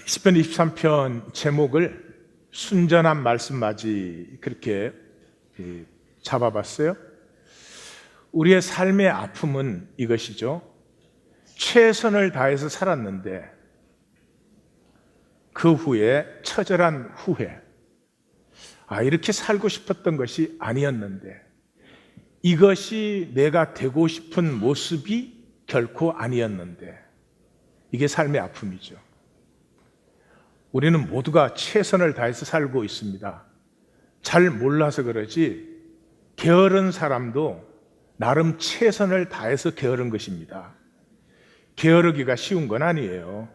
시편 23편 제목을 순전한 말씀맞이 그렇게 잡아봤어요. 우리의 삶의 아픔은 이것이죠. 최선을 다해서 살았는데 그 후에 처절한 후회, 이렇게 살고 싶었던 것이 아니었는데, 이것이 내가 되고 싶은 모습이 결코 아니었는데, 이게 삶의 아픔이죠. 우리는 모두가 최선을 다해서 살고 있습니다. 잘 몰라서 그러지 게으른 사람도 나름 최선을 다해서 게으른 것입니다. 게으르기가 쉬운 건 아니에요.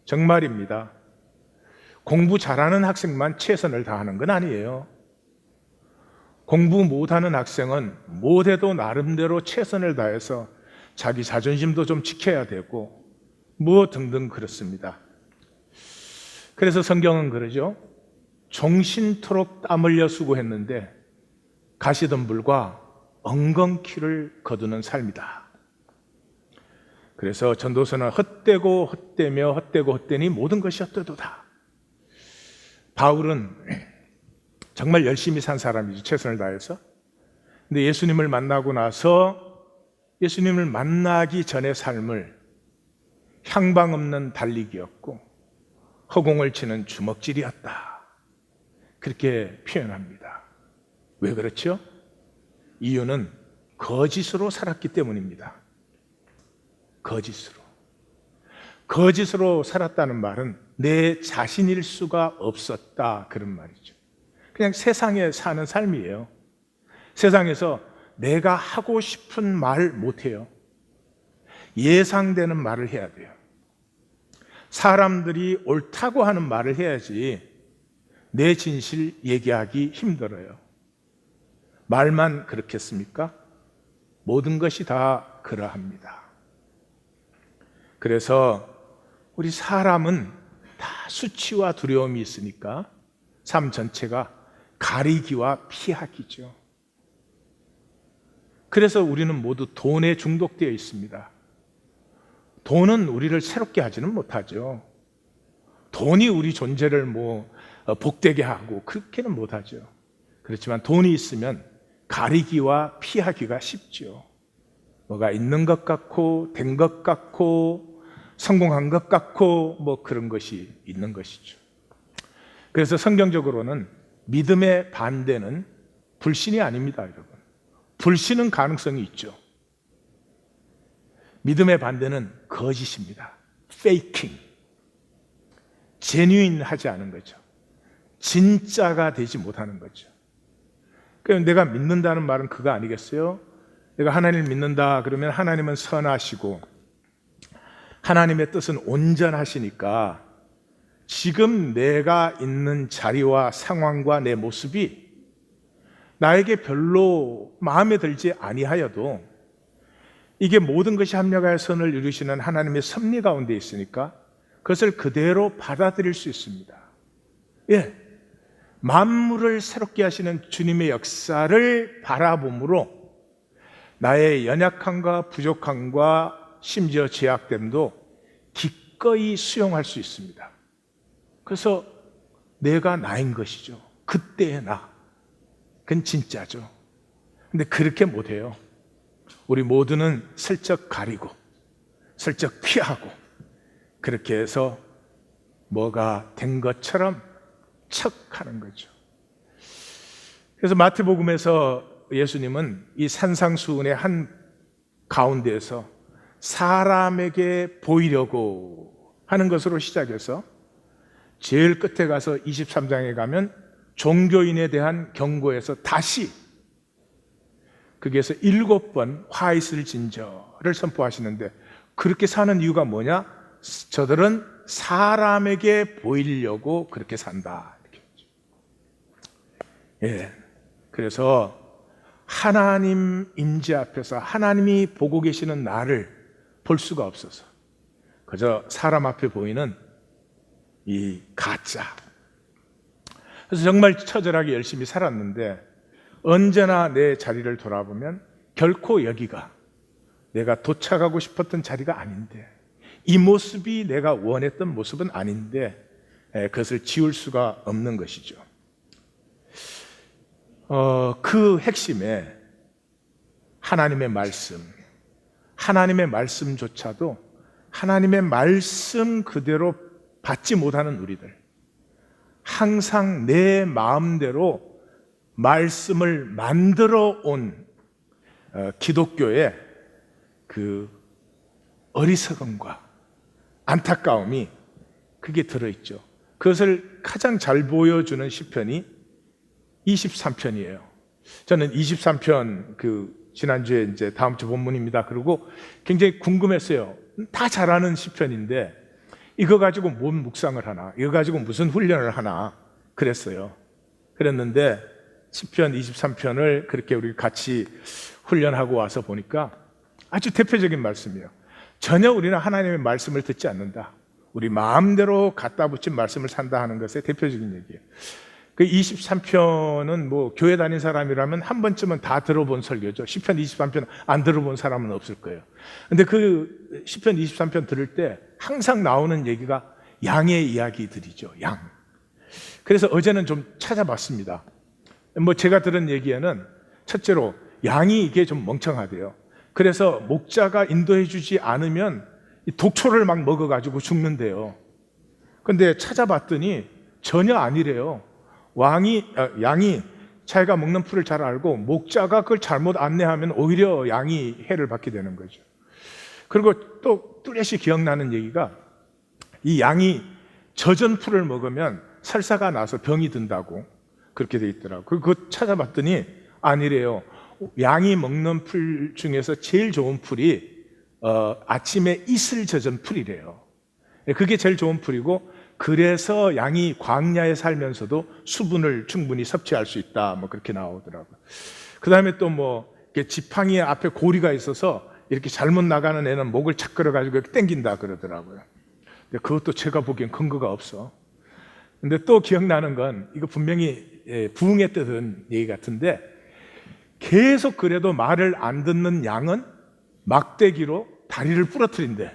정말입니다. 공부 잘하는 학생만 최선을 다하는 건 아니에요. 공부 못하는 학생은 못해도 나름대로 최선을 다해서 자기 자존심도 좀 지켜야 되고 뭐 등등 그렇습니다. 그래서 성경은 그러죠. 종신토록 땀 흘려 수고했는데 가시덤불과 엉겅퀴를 거두는 삶이다. 그래서 전도서는 헛되고 헛되며 헛되고 헛되니 모든 것이 헛되도다. 바울은 정말 열심히 산 사람이죠. 최선을 다해서. 근데 예수님을 만나고 나서 예수님을 만나기 전의 삶을 향방 없는 달리기였고 허공을 치는 주먹질이었다. 그렇게 표현합니다. 왜 그렇죠? 이유는 거짓으로 살았기 때문입니다. 거짓으로 살았다는 말은 내 자신일 수가 없었다, 그런 말이죠. 그냥 세상에 사는 삶이에요. 세상에서 내가 하고 싶은 말 못해요. 예상되는 말을 해야 돼요. 사람들이 옳다고 하는 말을 해야지 내 진실 얘기하기 힘들어요. 말만 그렇겠습니까? 모든 것이 다 그러합니다. 그래서 우리 사람은 다 수치와 두려움이 있으니까 삶 전체가 가리기와 피하기죠. 그래서 우리는 모두 돈에 중독되어 있습니다. 돈은 우리를 새롭게 하지는 못하죠. 돈이 우리 존재를 복되게 하고 그렇게는 못하죠. 그렇지만 돈이 있으면 가리기와 피하기가 쉽죠. 뭐가 있는 것 같고 된 것 같고 성공한 것 같고 그런 것이 있는 것이죠. 그래서 성경적으로는 믿음의 반대는 불신이 아닙니다, 여러분. 불신은 가능성이 있죠. 믿음의 반대는 거짓입니다. 페이킹. 제뉴인하지 않은 거죠. 진짜가 되지 못하는 거죠. 그럼 내가 믿는다는 말은 그거 아니겠어요? 내가 하나님을 믿는다 그러면 하나님은 선하시고 하나님의 뜻은 온전하시니까 지금 내가 있는 자리와 상황과 내 모습이 나에게 별로 마음에 들지 아니하여도 이게 모든 것이 합력하여 선을 이루시는 하나님의 섭리 가운데 있으니까 그것을 그대로 받아들일 수 있습니다. 만물을 새롭게 하시는 주님의 역사를 바라봄으로 나의 연약함과 부족함과 심지어 죄악됨도 기꺼이 수용할 수 있습니다. 그래서 내가 나인 것이죠. 그때의 나. 그건 진짜죠. 근데 그렇게 못해요. 우리 모두는 슬쩍 가리고 슬쩍 피하고 그렇게 해서 뭐가 된 것처럼 척하는 거죠. 그래서 마태복음에서 예수님은 이 산상수훈의 한 가운데에서 사람에게 보이려고 하는 것으로 시작해서 제일 끝에 가서 23장에 가면 종교인에 대한 경고에서 다시 거기에서 7번 화이슬 진저를 선포하시는데 그렇게 사는 이유가 뭐냐? 저들은 사람에게 보이려고 그렇게 산다. 그래서 하나님 임재 앞에서 하나님이 보고 계시는 나를 볼 수가 없어서 그저 사람 앞에 보이는 이 가짜. 그래서 정말 처절하게 열심히 살았는데 언제나 내 자리를 돌아보면 결코 여기가 내가 도착하고 싶었던 자리가 아닌데 이 모습이 내가 원했던 모습은 아닌데 그것을 지울 수가 없는 것이죠. 그 핵심에 하나님의 말씀조차도 하나님의 말씀 그대로 받지 못하는 우리들, 항상 내 마음대로 말씀을 만들어 온 기독교의 그 어리석음과 안타까움이 그게 들어있죠. 그것을 가장 잘 보여주는 시편이 23편이에요. 저는 23편 지난주에 이제 다음 주 본문입니다. 그리고 굉장히 궁금했어요. 다 잘 아는 시편인데 이거 가지고 뭔 묵상을 하나, 이거 가지고 무슨 훈련을 하나 그랬어요. 그랬는데 시편 23편을 그렇게 우리 같이 훈련하고 와서 보니까 아주 대표적인 말씀이에요. 전혀 우리는 하나님의 말씀을 듣지 않는다, 우리 마음대로 갖다 붙인 말씀을 산다 하는 것의 대표적인 얘기예요. 그 23편은 뭐 교회 다닌 사람이라면 한 번쯤은 다 들어본 설교죠. 시편 23편 안 들어본 사람은 없을 거예요. 근데 그 시편 23편 들을 때 항상 나오는 얘기가 양의 이야기들이죠. 양. 그래서 어제는 좀 찾아봤습니다. 뭐 제가 들은 얘기에는 첫째로 양이 이게 좀 멍청하대요. 그래서 목자가 인도해 주지 않으면 독초를 막 먹어가지고 죽는데요. 근데 찾아봤더니 전혀 아니래요. 양이 자기가 먹는 풀을 잘 알고 목자가 그걸 잘못 안내하면 오히려 양이 해를 받게 되는 거죠. 그리고 또 뚜렷이 기억나는 얘기가 이 양이 젖은 풀을 먹으면 설사가 나서 병이 든다고 그렇게 돼 있더라고요. 그거 찾아봤더니 아니래요. 양이 먹는 풀 중에서 제일 좋은 풀이 아침에 이슬 젖은 풀이래요. 그게 제일 좋은 풀이고, 그래서 양이 광야에 살면서도 수분을 충분히 섭취할 수 있다, 뭐 그렇게 나오더라고요. 그 다음에 또 뭐 지팡이 앞에 고리가 있어서 이렇게 잘못 나가는 애는 목을 착 끌어가지고 이렇게 당긴다 그러더라고요. 근데 그것도 제가 보기엔 근거가 없어. 근데 또 기억나는 건 이거 분명히 부흥회 때 들은 얘기 같은데, 계속 그래도 말을 안 듣는 양은 막대기로 다리를 부러뜨린대.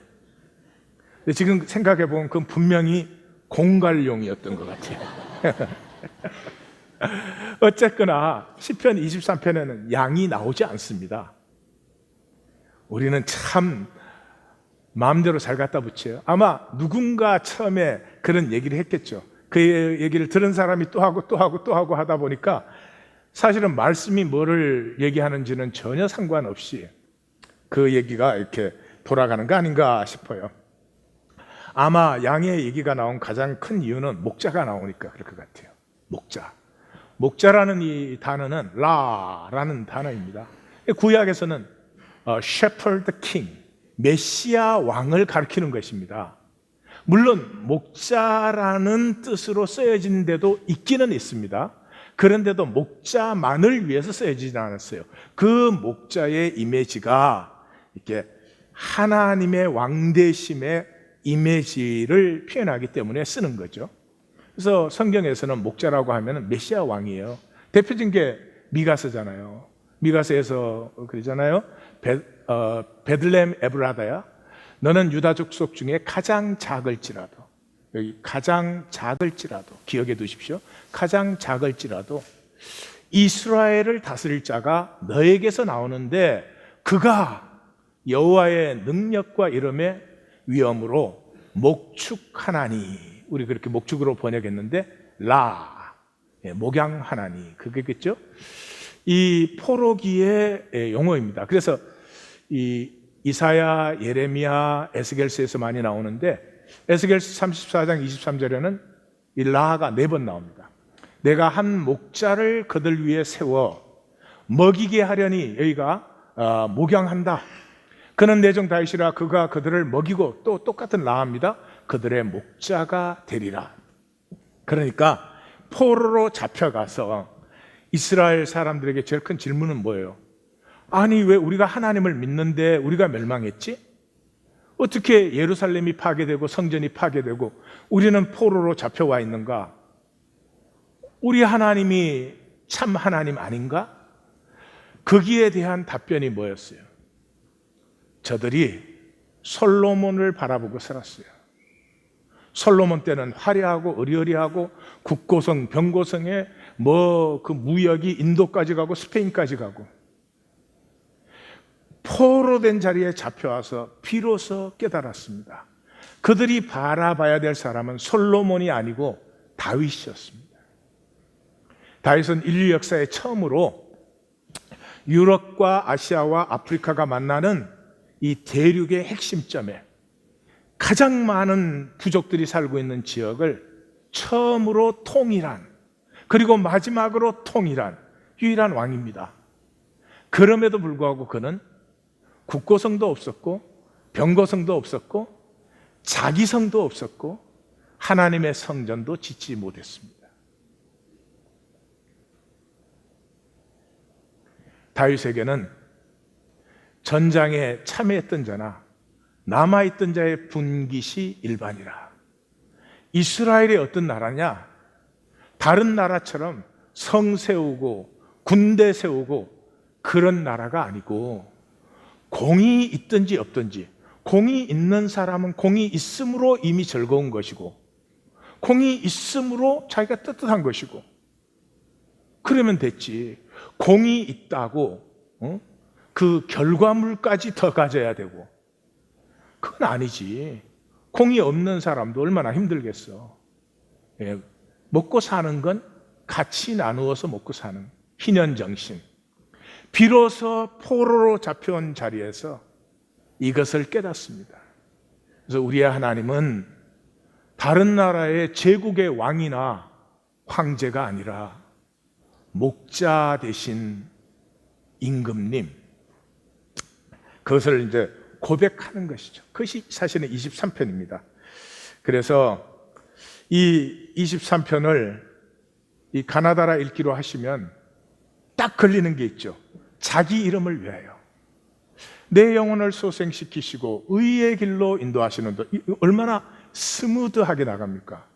근데 지금 생각해 보면 그건 분명히 공갈용이었던 것 같아요. 어쨌거나 시편 23편에는 양이 나오지 않습니다. 우리는 참 마음대로 잘 갖다 붙여요. 아마 누군가 처음에 그런 얘기를 했겠죠. 그 얘기를 들은 사람이 또 하고 또 하고 또 하고 하다 보니까 사실은 말씀이 뭐를 얘기하는지는 전혀 상관없이 그 얘기가 이렇게 돌아가는 거 아닌가 싶어요. 아마 양의 얘기가 나온 가장 큰 이유는 목자가 나오니까 그럴 것 같아요. 목자라는 이 단어는 라라는 단어입니다. 구약에서는 shepherd king, 메시아 왕을 가리키는 것입니다. 물론 목자라는 뜻으로 쓰여진 데도 있기는 있습니다. 그런데도 목자만을 위해서 쓰여지지 않았어요. 그 목자의 이미지가 이렇게 하나님의 왕대심의 이미지를 표현하기 때문에 쓰는 거죠. 그래서 성경에서는 목자라고 하면 메시아 왕이에요. 대표적인 게 미가서잖아요. 미가서에서 그러잖아요. 베들레헴 에브라다야, 너는 유다 족속 중에 가장 작을지라도, 여기 가장 작을지라도 기억해 두십시오. 가장 작을지라도 이스라엘을 다스릴 자가 너에게서 나오는데 그가 여호와의 능력과 이름의 위엄으로 목축하나니, 우리 그렇게 목축으로 번역했는데 목양하나니, 그게겠죠. 이 포로기의 용어입니다. 그래서 이 이사야, 예레미야, 에스겔서에서 많이 나오는데 에스겔서 34장 23절에는 이 라가 4번 나옵니다. 내가 한 목자를 그들 위에 세워 먹이게 하려니 여기가 목양한다. 그는 내 종 다윗이라, 그가 그들을 먹이고, 또 똑같은 라합니다. 그들의 목자가 되리라. 그러니까 포로로 잡혀가서 이스라엘 사람들에게 제일 큰 질문은 뭐예요? 아니, 왜 우리가 하나님을 믿는데 우리가 멸망했지? 어떻게 예루살렘이 파괴되고 성전이 파괴되고 우리는 포로로 잡혀와 있는가? 우리 하나님이 참 하나님 아닌가? 거기에 대한 답변이 뭐였어요? 저들이 솔로몬을 바라보고 살았어요. 솔로몬 때는 화려하고 의리의리하고 국고성, 병고성에 그 무역이 인도까지 가고 스페인까지 가고, 포로된 자리에 잡혀와서 비로소 깨달았습니다. 그들이 바라봐야 될 사람은 솔로몬이 아니고 다윗이었습니다. 다윗은 인류 역사에 처음으로 유럽과 아시아와 아프리카가 만나는 이 대륙의 핵심점에 가장 많은 부족들이 살고 있는 지역을 처음으로 통일한, 그리고 마지막으로 통일한 유일한 왕입니다. 그럼에도 불구하고 그는 국고성도 없었고 병거성도 없었고 자기성도 없었고 하나님의 성전도 짓지 못했습니다. 다윗에게는 전장에 참여했던 자나 남아있던 자의 분깃이 일반이라. 이스라엘이 어떤 나라냐? 다른 나라처럼 성 세우고 군대 세우고 그런 나라가 아니고, 공이 있든지 없든지, 공이 있는 사람은 공이 있음으로 이미 즐거운 것이고, 공이 있음으로 자기가 떳떳한 것이고, 그러면 됐지. 공이 있다고 그 결과물까지 더 가져야 되고, 그건 아니지. 공이 없는 사람도 얼마나 힘들겠어. 예, 먹고 사는 건 같이 나누어서 먹고 사는 희년정신. 비로소 포로로 잡혀온 자리에서 이것을 깨닫습니다. 그래서 우리의 하나님은 다른 나라의 제국의 왕이나 황제가 아니라 목자 대신 임금님, 그것을 이제 고백하는 것이죠. 그것이 사실은 23편입니다. 그래서 이 23편을 이 가나다라 읽기로 하시면 딱 걸리는 게 있죠. 자기 이름을 위하여 내 영혼을 소생시키시고 의의 길로 인도하시는 것. 얼마나 스무드하게 나갑니까?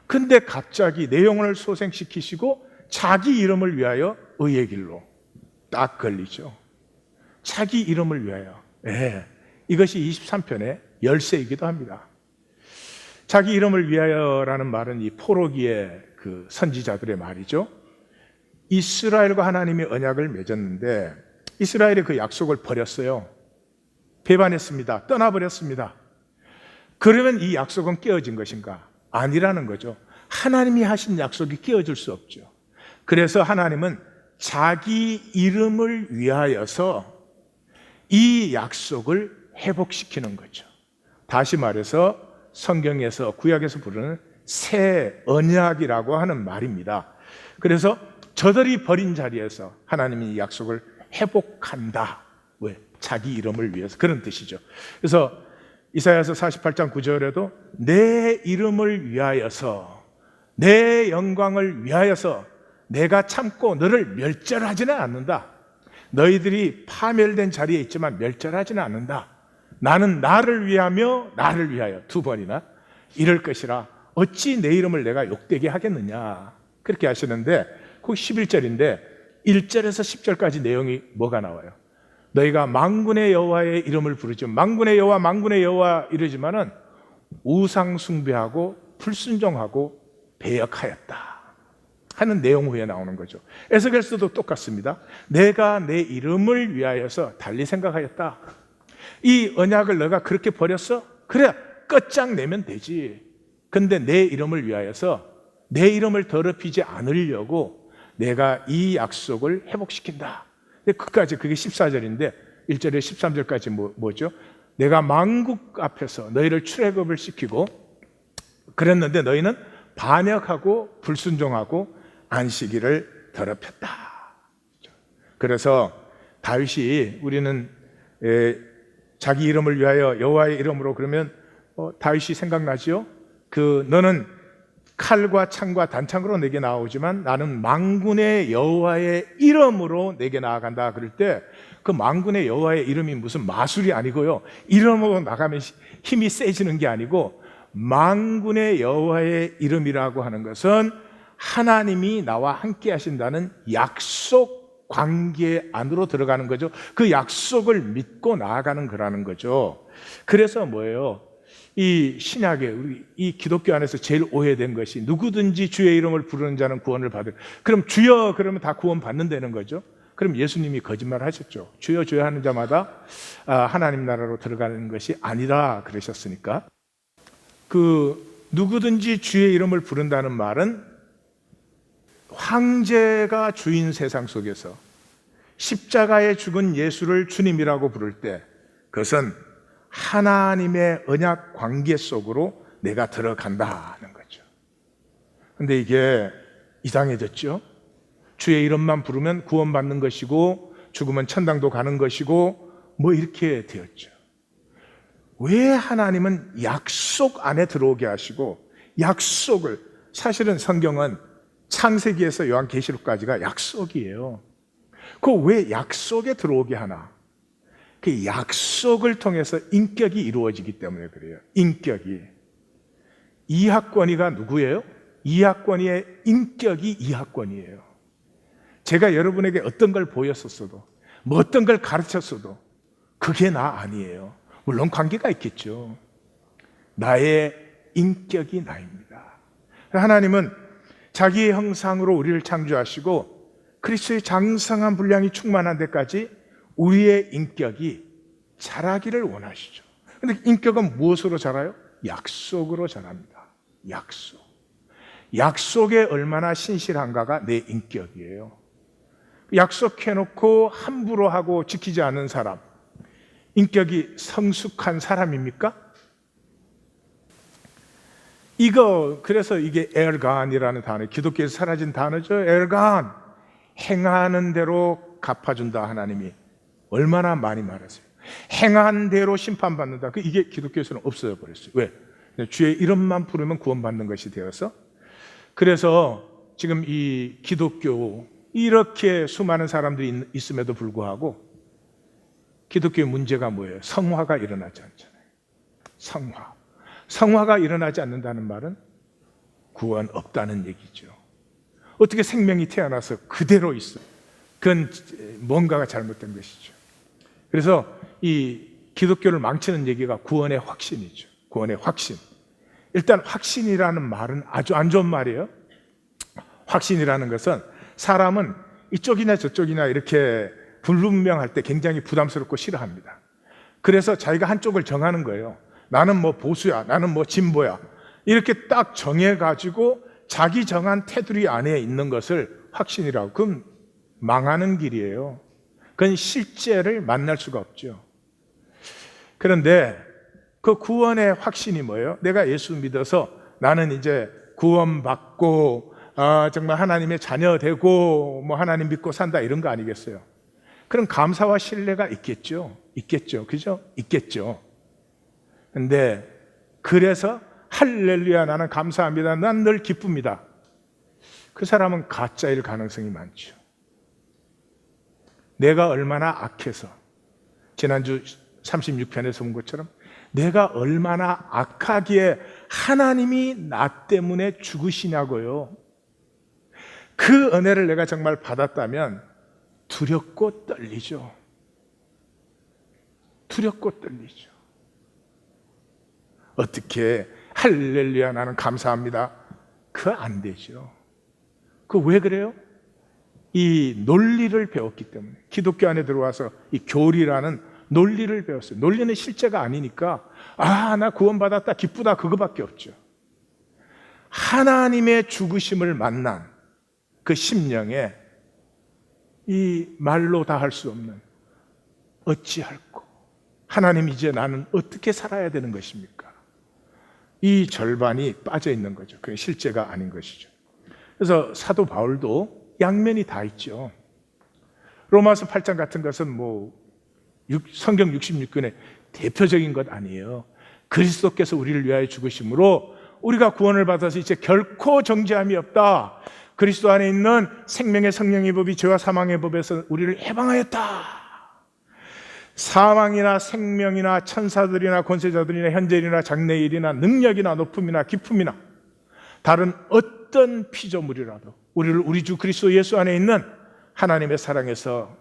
근데 갑자기 내 영혼을 소생시키시고 자기 이름을 위하여 의의 길로, 딱 걸리죠. 자기 이름을 위하여. 네, 이것이 23편의 열쇠이기도 합니다. 자기 이름을 위하여라는 말은 이 포로기의 그 선지자들의 말이죠. 이스라엘과 하나님이 언약을 맺었는데 이스라엘이 그 약속을 버렸어요. 배반했습니다. 떠나버렸습니다. 그러면 이 약속은 깨어진 것인가? 아니라는 거죠. 하나님이 하신 약속이 깨어질 수 없죠. 그래서 하나님은 자기 이름을 위하여서 이 약속을 회복시키는 거죠. 다시 말해서 성경에서, 구약에서 부르는 새 언약이라고 하는 말입니다. 그래서 저들이 버린 자리에서 하나님이 이 약속을 회복한다. 왜? 자기 이름을 위해서. 그런 뜻이죠. 그래서 이사야서 48장 9절에도 내 이름을 위하여서, 내 영광을 위하여서 내가 참고 너를 멸절하지는 않는다. 너희들이 파멸된 자리에 있지만 멸절하지는 않는다. 나는 나를 위하며 나를 위하여, 두 번이나 이럴 것이라 어찌 내 이름을 내가 욕되게 하겠느냐. 그렇게 하시는데 그 11절인데 1절에서 10절까지 내용이 뭐가 나와요? 너희가 만군의 여호와의 이름을 부르지, 만군의 여호와 만군의 여호와 이러지만은 우상 숭배하고 불순종하고 배역하였다 하는 내용 후에 나오는 거죠. 에스겔서도 똑같습니다. 내가 내 이름을 위하여서 달리 생각하였다. 이 언약을 너가 그렇게 버렸어? 그래, 끝장내면 되지. 근데 내 이름을 위하여서, 내 이름을 더럽히지 않으려고 내가 이 약속을 회복시킨다. 끝까지 그게 14절인데 1절에 13절까지 뭐죠? 내가 만국 앞에서 너희를 출애굽을 시키고 그랬는데 너희는 반역하고 불순종하고 안식일을 더럽혔다. 그래서 다윗이, 우리는 자기 이름을 위하여 여호와의 이름으로 그러면 다윗이 생각나죠? 너는 칼과 창과 단창으로 내게 나오지만 나는 만군의 여호와의 이름으로 내게 나아간다. 그럴 때 그 만군의 여호와의 이름이 무슨 마술이 아니고요, 이름으로 나가면 힘이 세지는 게 아니고, 만군의 여호와의 이름이라고 하는 것은 하나님이 나와 함께 하신다는 약속 관계 안으로 들어가는 거죠. 그 약속을 믿고 나아가는 거라는 거죠. 그래서 뭐예요? 이 신약에 우리 이 기독교 안에서 제일 오해된 것이 누구든지 주의 이름을 부르는 자는 구원을 받을. 그럼 주여 그러면 다 구원 받는다는 거죠. 그럼 예수님이 거짓말 하셨죠. 주여 주여 하는 자마다 하나님 나라로 들어가는 것이 아니라 그러셨으니까. 그 누구든지 주의 이름을 부른다는 말은 황제가 주인 세상 속에서 십자가에 죽은 예수를 주님이라고 부를 때 그것은 하나님의 언약 관계 속으로 내가 들어간다는 거죠. 근데 이게 이상해졌죠. 주의 이름만 부르면 구원받는 것이고 죽으면 천당도 가는 것이고 뭐 이렇게 되었죠. 왜 하나님은 약속 안에 들어오게 하시고 약속을, 사실은 성경은 창세기에서 요한계시록까지가 약속이에요. 그 왜 약속에 들어오게 하나? 그 약속을 통해서 인격이 이루어지기 때문에 그래요. 인격이. 이하권이가 누구예요? 이하권이의 인격이 이하권이에요. 제가 여러분에게 어떤 걸 보였었어도 뭐 어떤 걸 가르쳤어도 그게 나 아니에요. 물론 관계가 있겠죠. 나의 인격이 나입니다. 하나님은 자기의 형상으로 우리를 창조하시고 그리스도의 장성한 분량이 충만한 데까지 우리의 인격이 자라기를 원하시죠. 그런데 인격은 무엇으로 자라요? 약속으로 자랍니다. 약속. 약속에 얼마나 신실한가가 내 인격이에요. 약속해놓고 함부로 하고 지키지 않는 사람, 인격이 성숙한 사람입니까? 그래서 이게 엘간이라는 단어, 기독교에서 사라진 단어죠. 엘간. 행하는 대로 갚아준다. 하나님이 얼마나 많이 말하세요. 행한 대로 심판받는다. 이게 기독교에서는 없어져 버렸어요. 왜? 주의 이름만 부르면 구원받는 것이 되어서. 그래서 지금 이 기독교, 이렇게 수많은 사람들이 있음에도 불구하고 기독교의 문제가 뭐예요? 성화가 일어나지 않잖아요. 성화가 일어나지 않는다는 말은 구원 없다는 얘기죠. 어떻게 생명이 태어나서 그대로 있어요? 그건 뭔가가 잘못된 것이죠. 그래서 이 기독교를 망치는 얘기가 구원의 확신이죠. 구원의 확신. 일단 확신이라는 말은 아주 안 좋은 말이에요. 확신이라는 것은 사람은 이쪽이나 저쪽이나 이렇게 불분명할 때 굉장히 부담스럽고 싫어합니다. 그래서 자기가 한쪽을 정하는 거예요. 나는 뭐 보수야, 나는 뭐 진보야. 이렇게 딱 정해가지고 자기 정한 테두리 안에 있는 것을 확신이라고. 그건 망하는 길이에요. 그건 실제를 만날 수가 없죠. 그런데 그 구원의 확신이 뭐예요? 내가 예수 믿어서 나는 이제 구원받고 정말 하나님의 자녀 되고 뭐 하나님 믿고 산다 이런 거 아니겠어요? 그런 감사와 신뢰가 있겠죠. 그죠? 있겠죠. 근데 그래서 할렐루야 나는 감사합니다. 난 늘 기쁩니다. 그 사람은 가짜일 가능성이 많죠. 내가 얼마나 악해서 지난주 36편에서 본 것처럼 내가 얼마나 악하기에 하나님이 나 때문에 죽으시냐고요. 그 은혜를 내가 정말 받았다면 두렵고 떨리죠. 두렵고 떨리죠. 어떻게 할렐루야 나는 감사합니다. 그거 안 되죠. 그거 왜 그래요? 이 논리를 배웠기 때문에. 기독교 안에 들어와서 이 교리라는 논리를 배웠어요. 논리는 실제가 아니니까 나 구원받았다 기쁘다 그거밖에 없죠. 하나님의 죽으심을 만난 그 심령에 이 말로 다 할 수 없는 어찌할꼬 하나님 이제 나는 어떻게 살아야 되는 것입니까? 이 절반이 빠져 있는 거죠. 그게 실제가 아닌 것이죠. 그래서 사도 바울도 양면이 다 있죠. 로마서 8장 같은 것은 뭐 성경 66권의 대표적인 것 아니에요. 그리스도께서 우리를 위하여 죽으심으로 우리가 구원을 받아서 이제 결코 정죄함이 없다. 그리스도 안에 있는 생명의 성령의 법이 죄와 사망의 법에서 우리를 해방하였다. 사망이나 생명이나 천사들이나 권세자들이나 현재일이나 장래일이나 능력이나 높음이나 깊음이나 다른 어떤 피조물이라도 우리를 우리 주 그리스도 예수 안에 있는 하나님의 사랑에서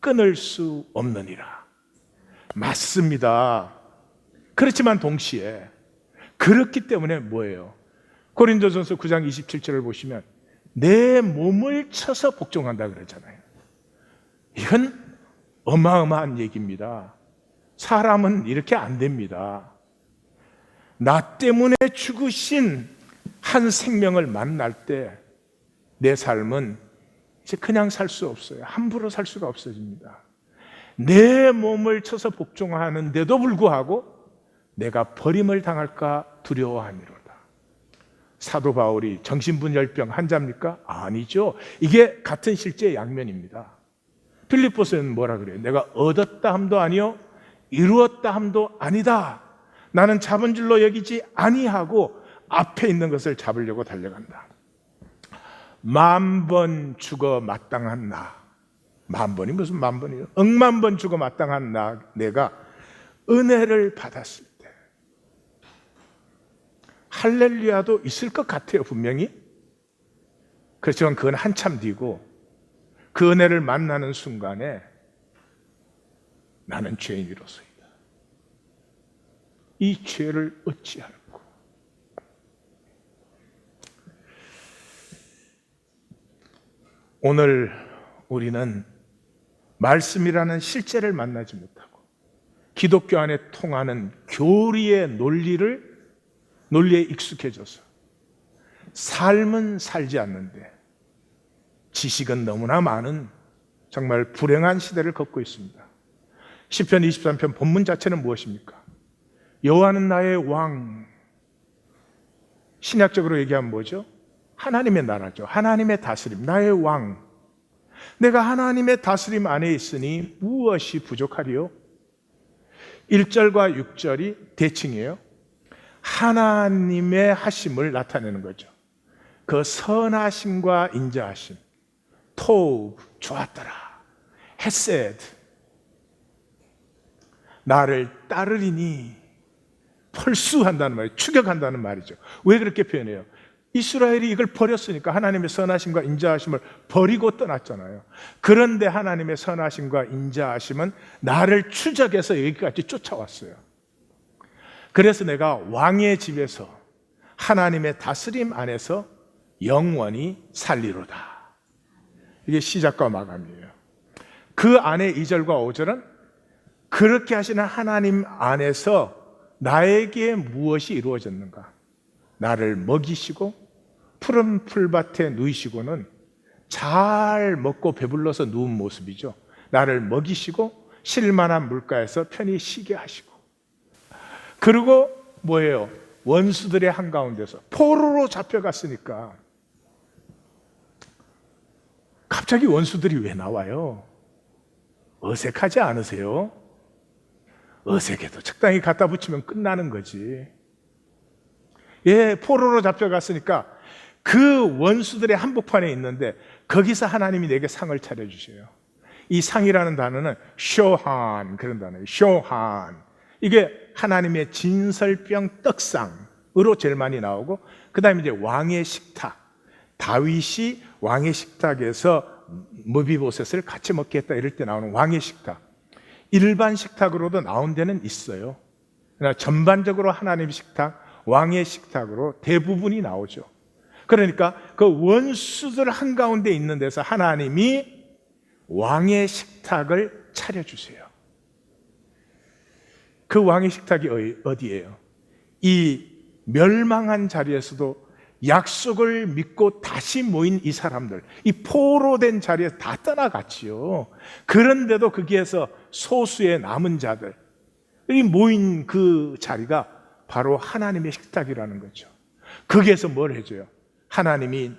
끊을 수 없느니라. 맞습니다. 그렇지만 동시에 그렇기 때문에 뭐예요? 고린도전서 9장 27절을 보시면 내 몸을 쳐서 복종한다 그러잖아요. 이건 어마어마한 얘기입니다. 사람은 이렇게 안 됩니다. 나 때문에 죽으신 한 생명을 만날 때 내 삶은 이제 그냥 살 수 없어요. 함부로 살 수가 없어집니다. 내 몸을 쳐서 복종하는데도 불구하고 내가 버림을 당할까 두려워하니로다. 사도 바울이 정신분열병 환자입니까? 아니죠. 이게 같은 실제의 양면입니다. 빌립보서는 뭐라 그래요? 내가 얻었다 함도 아니요 이루었다 함도 아니다. 나는 잡은 줄로 여기지 아니하고 앞에 있는 것을 잡으려고 달려간다. 10,000번 죽어 마땅한 나. 10,000번이 무슨 10,000번이요? 10,000번 죽어 마땅한 나, 내가 은혜를 받았을 때 할렐루야도 있을 것 같아요, 분명히. 그렇지만 그건 한참 뒤고 그 은혜를 만나는 순간에 나는 죄인이로소이다. 이 죄를 어찌할꼬. 오늘 우리는 말씀이라는 실제를 만나지 못하고 기독교 안에 통하는 교리의 논리에 익숙해져서 삶은 살지 않는데 지식은 너무나 많은 정말 불행한 시대를 걷고 있습니다. 시편 23편 본문 자체는 무엇입니까? 여호와는 나의 왕. 신약적으로 얘기하면 뭐죠? 하나님의 나라죠. 하나님의 다스림, 나의 왕. 내가 하나님의 다스림 안에 있으니 무엇이 부족하리요? 1절과 6절이 대칭이에요. 하나님의 하심을 나타내는 거죠. 그 선하심과 인자하심, 토브, 좋았더라, 헤세드, 나를 따르리니, 펄수한다는 말이에요. 추격한다는 말이죠. 왜 그렇게 표현해요? 이스라엘이 이걸 버렸으니까 하나님의 선하심과 인자하심을 버리고 떠났잖아요. 그런데 하나님의 선하심과 인자하심은 나를 추적해서 여기까지 쫓아왔어요. 그래서 내가 왕의 집에서 하나님의 다스림 안에서 영원히 살리로다. 이게 시작과 마감이에요. 그 안에 2절과 5절은 그렇게 하시는 하나님 안에서 나에게 무엇이 이루어졌는가? 나를 먹이시고 푸른 풀밭에 누이시고는 잘 먹고 배불러서 누운 모습이죠. 나를 먹이시고 쉴만한 물가에서 편히 쉬게 하시고, 그리고 뭐예요? 원수들의 한가운데서 포로로 잡혀갔으니까 갑자기 원수들이 왜 나와요? 어색하지 않으세요? 어색해도 적당히 갖다 붙이면 끝나는 거지. 예, 포로로 잡혀갔으니까 그 원수들의 한복판에 있는데 거기서 하나님이 내게 상을 차려주셔요. 이 상이라는 단어는 쇼한, 그런 단어예요. 쇼한. 이게 하나님의 진설병 떡상으로 제일 많이 나오고, 그 다음에 이제 왕의 식탁. 다윗이 왕의 식탁에서 무비보셋을 같이 먹게 했다 이럴 때 나오는 왕의 식탁. 일반 식탁으로도 나온 데는 있어요. 그러나 전반적으로 하나님의 식탁, 왕의 식탁으로 대부분이 나오죠. 그러니까 그 원수들 한가운데 있는 데서 하나님이 왕의 식탁을 차려주세요. 그 왕의 식탁이 어디예요? 이 멸망한 자리에서도 약속을 믿고 다시 모인 이 사람들, 이 포로된 자리에서 다 떠나갔지요. 그런데도 거기에서 소수의 남은 자들이 모인 그 자리가 바로 하나님의 식탁이라는 거죠. 거기에서 뭘 해줘요? 하나님이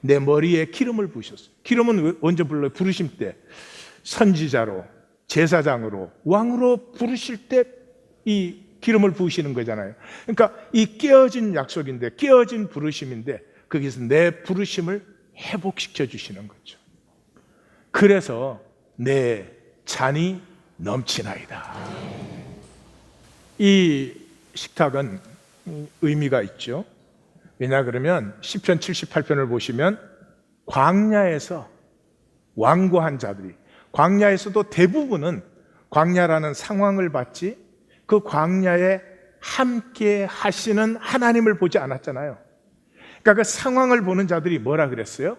내 머리에 기름을 부으셨어요. 기름은 언제 불러요? 부르심 때 선지자로, 제사장으로, 왕으로 부르실 때 이 기름을 부으시는 거잖아요. 그러니까 이 깨어진 약속인데, 깨어진 부르심인데 거기서 내 부르심을 회복시켜 주시는 거죠. 그래서 내 잔이 넘치나이다. 이 식탁은 의미가 있죠. 왜냐 그러면 시편 78편을 보시면 광야에서 완고한 자들이, 광야에서도 대부분은 광야라는 상황을 봤지 그 광야에 함께 하시는 하나님을 보지 않았잖아요. 그러니까 그 상황을 보는 자들이 뭐라 그랬어요?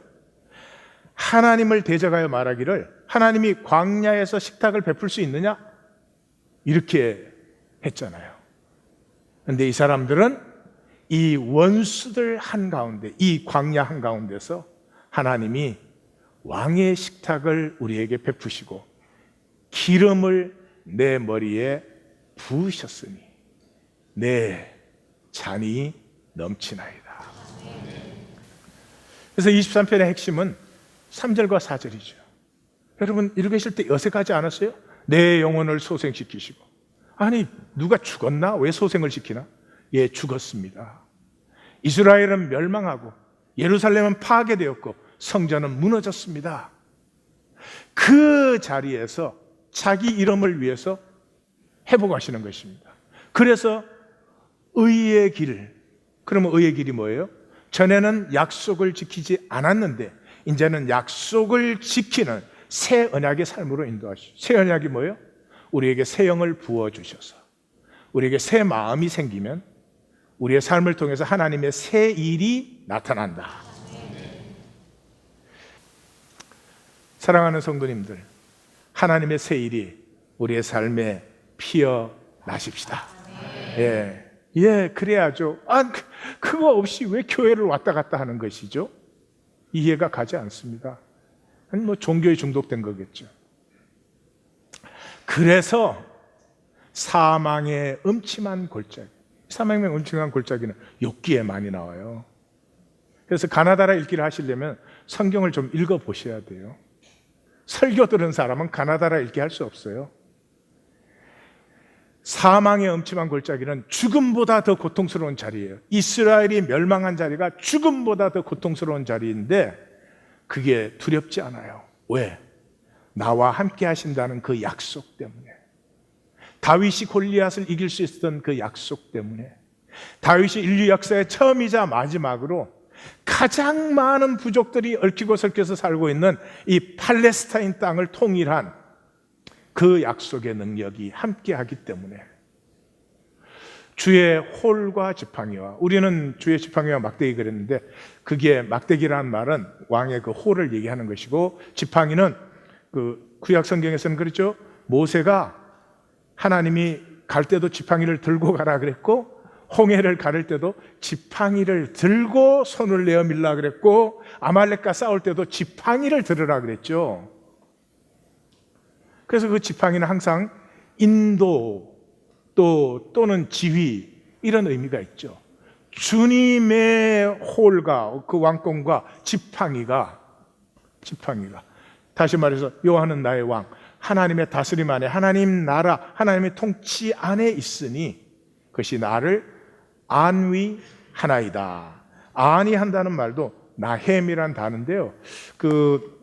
하나님을 대적하여 말하기를 하나님이 광야에서 식탁을 베풀 수 있느냐? 이렇게 했잖아요. 그런데 이 사람들은 이 원수들 한가운데, 이 광야 한가운데서 하나님이 왕의 식탁을 우리에게 베푸시고 기름을 내 머리에 부으셨으니 내 잔이 넘치나이다. 그래서 23편의 핵심은 3절과 4절이죠. 여러분 읽으실 때 어색하지 않았어요? 내 영혼을 소생시키시고. 아니 누가 죽었나? 왜 소생을 시키나? 예, 죽었습니다. 이스라엘은 멸망하고 예루살렘은 파괴되었고 성전은 무너졌습니다. 그 자리에서 자기 이름을 위해서 회복하시는 것입니다. 그래서 의의 길, 그러면 의의 길이 뭐예요? 전에는 약속을 지키지 않았는데 이제는 약속을 지키는 새 언약의 삶으로 인도하시죠. 새 언약이 뭐예요? 우리에게 새 영을 부어주셔서 우리에게 새 마음이 생기면 우리의 삶을 통해서 하나님의 새 일이 나타난다. 사랑하는 성도님들, 하나님의 새 일이 우리의 삶에 피어나십시다. 예, 그래야죠. 그거 없이 왜 교회를 왔다 갔다 하는 것이죠? 이해가 가지 않습니다. 아니 종교에 중독된 거겠죠. 그래서 사망의 음침한 골짜기, 사망의 음침한 골짜기는 욥기에 많이 나와요. 그래서 가나다라 읽기를 하시려면 성경을 좀 읽어보셔야 돼요. 설교 들은 사람은 가나다라 읽기 할 수 없어요. 사망의 음침한 골짜기는 죽음보다 더 고통스러운 자리예요. 이스라엘이 멸망한 자리가 죽음보다 더 고통스러운 자리인데 그게 두렵지 않아요. 왜? 나와 함께 하신다는 그 약속 때문에. 다윗이 골리앗을 이길 수 있었던 그 약속 때문에. 다윗이 인류 역사의 처음이자 마지막으로 가장 많은 부족들이 얽히고 설켜서 살고 있는 이 팔레스타인 땅을 통일한 그 약속의 능력이 함께하기 때문에 주의 홀과 지팡이와, 우리는 주의 지팡이와 막대기 그랬는데 그게 막대기라는 말은 왕의 그 홀을 얘기하는 것이고 지팡이는 그 구약 성경에서는 그렇죠. 모세가 하나님이 갈 때도 지팡이를 들고 가라 그랬고 홍해를 가를 때도 지팡이를 들고 손을 내어 밀라 그랬고 아말렉과 싸울 때도 지팡이를 들으라 그랬죠. 그래서 그 지팡이는 항상 인도 또는 지휘 이런 의미가 있죠. 주님의 홀과 그 왕권과 지팡이가 다시 말해서 여호와는 나의 왕, 하나님의 다스림 안에, 하나님 나라, 하나님의 통치 안에 있으니 그것이 나를 안위하나이다. 안위한다는 말도 나햄이란 단어인데요. 그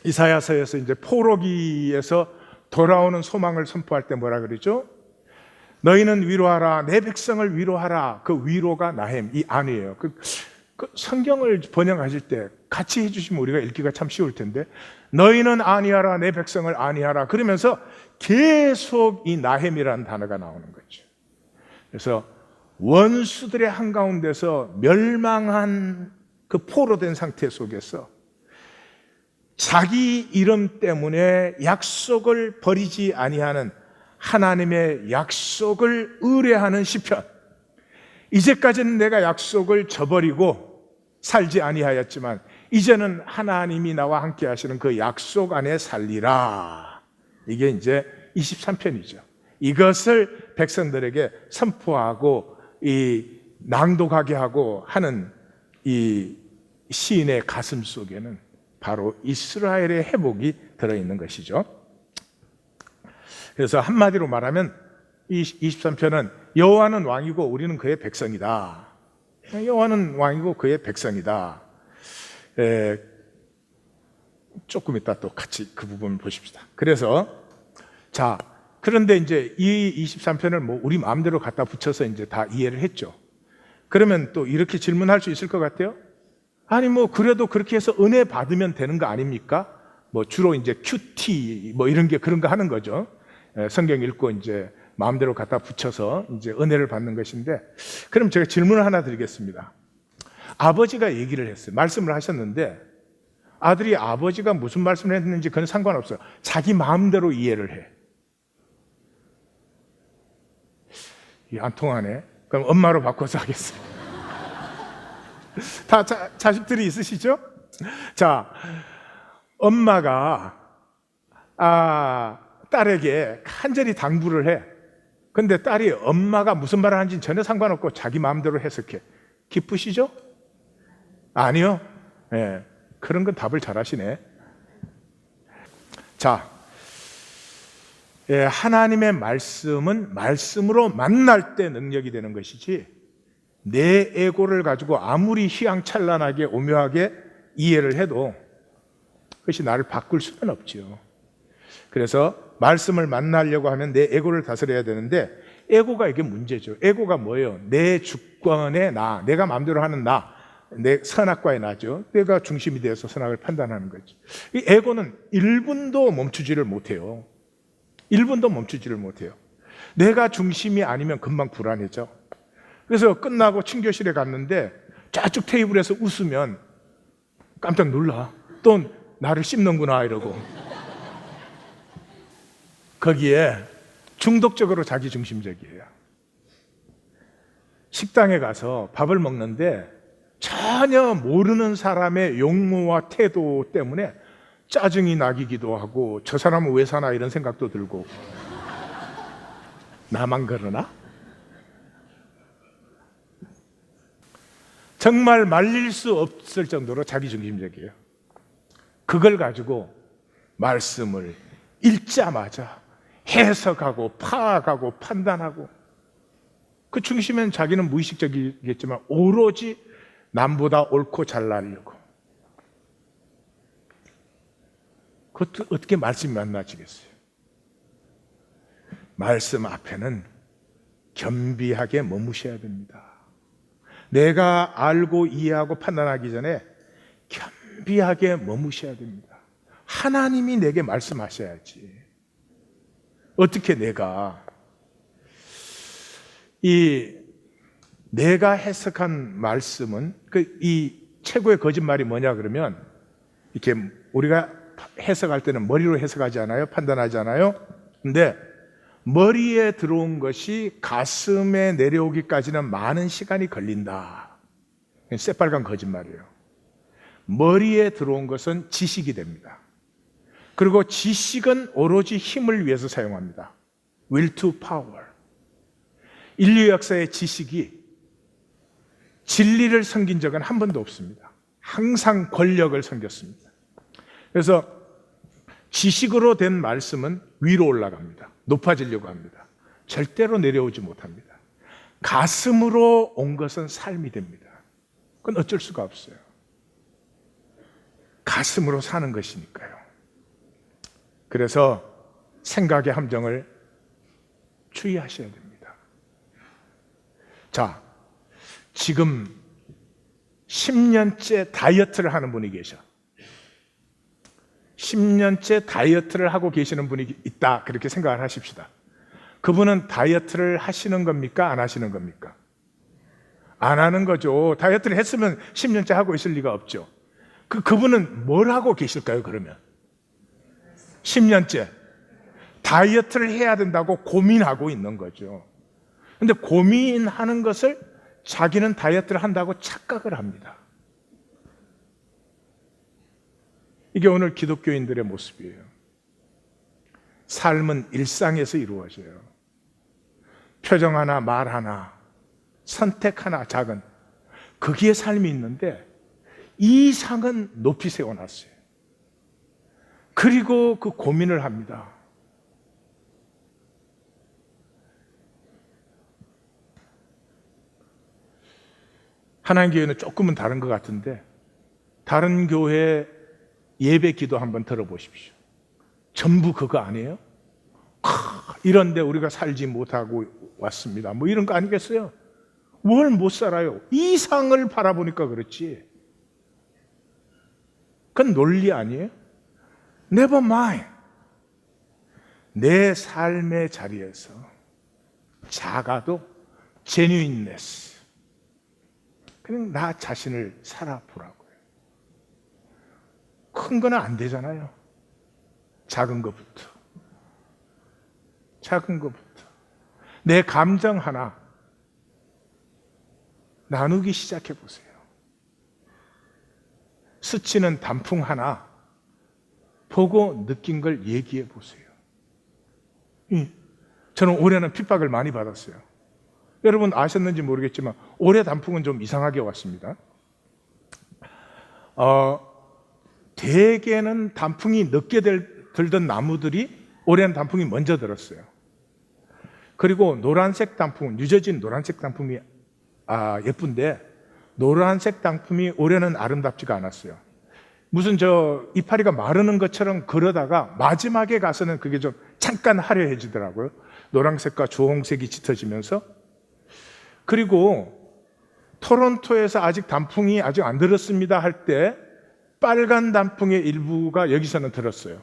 이사야서에서 이제 포로기에서 돌아오는 소망을 선포할 때 뭐라 그러죠? 너희는 위로하라, 내 백성을 위로하라. 그 위로가 나햄, 이 안이에요. 그 성경을 번역하실 때 같이 해주시면 우리가 읽기가 참 쉬울 텐데 너희는 안위하라, 내 백성을 안위하라. 그러면서 계속 이 나햄이라는 단어가 나오는 거죠. 그래서 원수들의 한가운데서 멸망한 그 포로된 상태 속에서 자기 이름 때문에 약속을 버리지 아니하는 하나님의 약속을 의뢰하는 시편. 이제까지는 내가 약속을 저버리고 살지 아니하였지만 이제는 하나님이 나와 함께 하시는 그 약속 안에 살리라. 이게 이제 23편이죠. 이것을 백성들에게 선포하고 이 낭독하게 하고 하는 이 시인의 가슴 속에는 바로 이스라엘의 회복이 들어있는 것이죠. 그래서 한마디로 말하면 이 23편은 여호와는 왕이고 우리는 그의 백성이다. 여호와는 왕이고 그의 백성이다. 조금 이따 또 같이 그 부분 보십시다. 그래서 그런데 이제 이 23편을 뭐 우리 마음대로 갖다 붙여서 이제 다 이해를 했죠. 그러면 또 이렇게 질문할 수 있을 것 같아요. 아니 뭐 그래도 그렇게 해서 은혜 받으면 되는 거 아닙니까? 뭐 주로 이제 큐티 뭐 이런 게 그런 거 하는 거죠. 성경 읽고 이제 마음대로 갖다 붙여서 이제 은혜를 받는 것인데, 그럼 제가 질문을 하나 드리겠습니다. 아버지가 얘기를 했어요. 말씀을 하셨는데 아들이 아버지가 무슨 말씀을 했는지 그건 상관없어요. 자기 마음대로 이해를 해. 이게 안 통하네. 그럼 엄마로 바꿔서 하겠어요. 다 자식들이 있으시죠? 자, 엄마가 딸에게 간절히 당부를 해. 근데 딸이 엄마가 무슨 말을 하는지 전혀 상관없고 자기 마음대로 해석해. 기쁘시죠? 아니요. 예, 그런 건 답을 잘 하시네. 자, 하나님의 말씀은 말씀으로 만날 때 능력이 되는 것이지, 내 에고를 가지고 아무리 휘황찬란하게 오묘하게 이해를 해도 그것이 나를 바꿀 수는 없지요. 그래서 말씀을 만나려고 하면 내 에고를 다스려야 되는데, 에고가 이게 문제죠. 에고가 뭐예요? 내 주권의 나, 내가 마음대로 하는 나, 내 선악과의 나죠. 내가 중심이 되어서 선악을 판단하는 거지. 이 에고는 1분도 멈추지를 못해요. 1분도 멈추지를 못해요. 내가 중심이 아니면 금방 불안해져. 그래서 끝나고 친교실에 갔는데 저쪽 테이블에서 웃으면 깜짝 놀라. 또 나를 씹는구나 이러고. 거기에 중독적으로 자기중심적이에요. 식당에 가서 밥을 먹는데 전혀 모르는 사람의 용모와 태도 때문에 짜증이 나기도 하고, 저 사람은 왜 사나 이런 생각도 들고. 나만 그러나? 정말 말릴 수 없을 정도로 자기중심적이에요. 그걸 가지고 말씀을 읽자마자 해석하고 파악하고 판단하고, 그 중심엔 자기는 무의식적이겠지만 오로지 남보다 옳고 잘나려고. 그것도 어떻게 말씀이 만나지겠어요? 말씀 앞에는 겸비하게 머무셔야 됩니다. 내가 알고 이해하고 판단하기 전에 겸비하게 머무셔야 됩니다. 하나님이 내게 말씀하셔야지. 어떻게 내가 해석한 말씀은, 이 최고의 거짓말이 뭐냐 그러면, 이렇게 우리가 해석할 때는 머리로 해석하지 않아요? 판단하지 않아요? 근데 머리에 들어온 것이 가슴에 내려오기까지는 많은 시간이 걸린다. 새빨간 거짓말이에요. 머리에 들어온 것은 지식이 됩니다. 그리고 지식은 오로지 힘을 위해서 사용합니다. will to power. 인류 역사의 지식이 진리를 섬긴 적은 한 번도 없습니다. 항상 권력을 섬겼습니다. 그래서 지식으로 된 말씀은 위로 올라갑니다. 높아지려고 합니다. 절대로 내려오지 못합니다. 가슴으로 온 것은 삶이 됩니다. 그건 어쩔 수가 없어요. 가슴으로 사는 것이니까요. 그래서 생각의 함정을 주의하셔야 됩니다. 자, 지금 10년째 다이어트를 하는 분이 계셔. 10년째 다이어트를 하고 계시는 분이 있다, 그렇게 생각을 하십시다. 그분은 다이어트를 하시는 겁니까? 안 하시는 겁니까? 안 하는 거죠. 다이어트를 했으면 10년째 하고 있을 리가 없죠. 그분은 뭘 하고 계실까요, 그러면? 10년째 다이어트를 해야 된다고 고민하고 있는 거죠. 근데 고민하는 것을 자기는 다이어트를 한다고 착각을 합니다. 이게 오늘 기독교인들의 모습이에요. 삶은 일상에서 이루어져요. 표정 하나, 말 하나, 선택 하나, 작은, 거기에 삶이 있는데 이 상은 높이 세워놨어요. 그리고 그 고민을 합니다. 하나님 교회는 조금은 다른 것 같은데, 다른 교회 예배 기도 한번 들어보십시오. 전부 그거 아니에요? 이런데 우리가 살지 못하고 왔습니다. 뭐 이런 거 아니겠어요? 뭘 못 살아요? 이 상을 바라보니까 그렇지. 그건 논리 아니에요? Never mind. 내 삶의 자리에서 작아도 genuineness, 그냥 나 자신을 살아보라고요. 큰 거는 안 되잖아요. 작은 것부터. 작은 것부터. 내 감정 하나 나누기 시작해 보세요. 스치는 단풍 하나 보고 느낀 걸 얘기해 보세요. 저는 올해는 핍박을 많이 받았어요. 여러분 아셨는지 모르겠지만 올해 단풍은 좀 이상하게 왔습니다. 대개는 단풍이 늦게 들던 나무들이 올해는 단풍이 먼저 들었어요. 그리고 노란색 단풍, 유저진 노란색 단풍이 예쁜데 노란색 단풍이 올해는 아름답지가 않았어요. 무슨 이파리가 마르는 것처럼 그러다가 마지막에 가서는 그게 좀 잠깐 화려해지더라고요. 노란색과 주홍색이 짙어지면서. 그리고 토론토에서 아직 단풍이 아직 안 들었습니다 할 때 빨간 단풍의 일부가 여기서는 들었어요.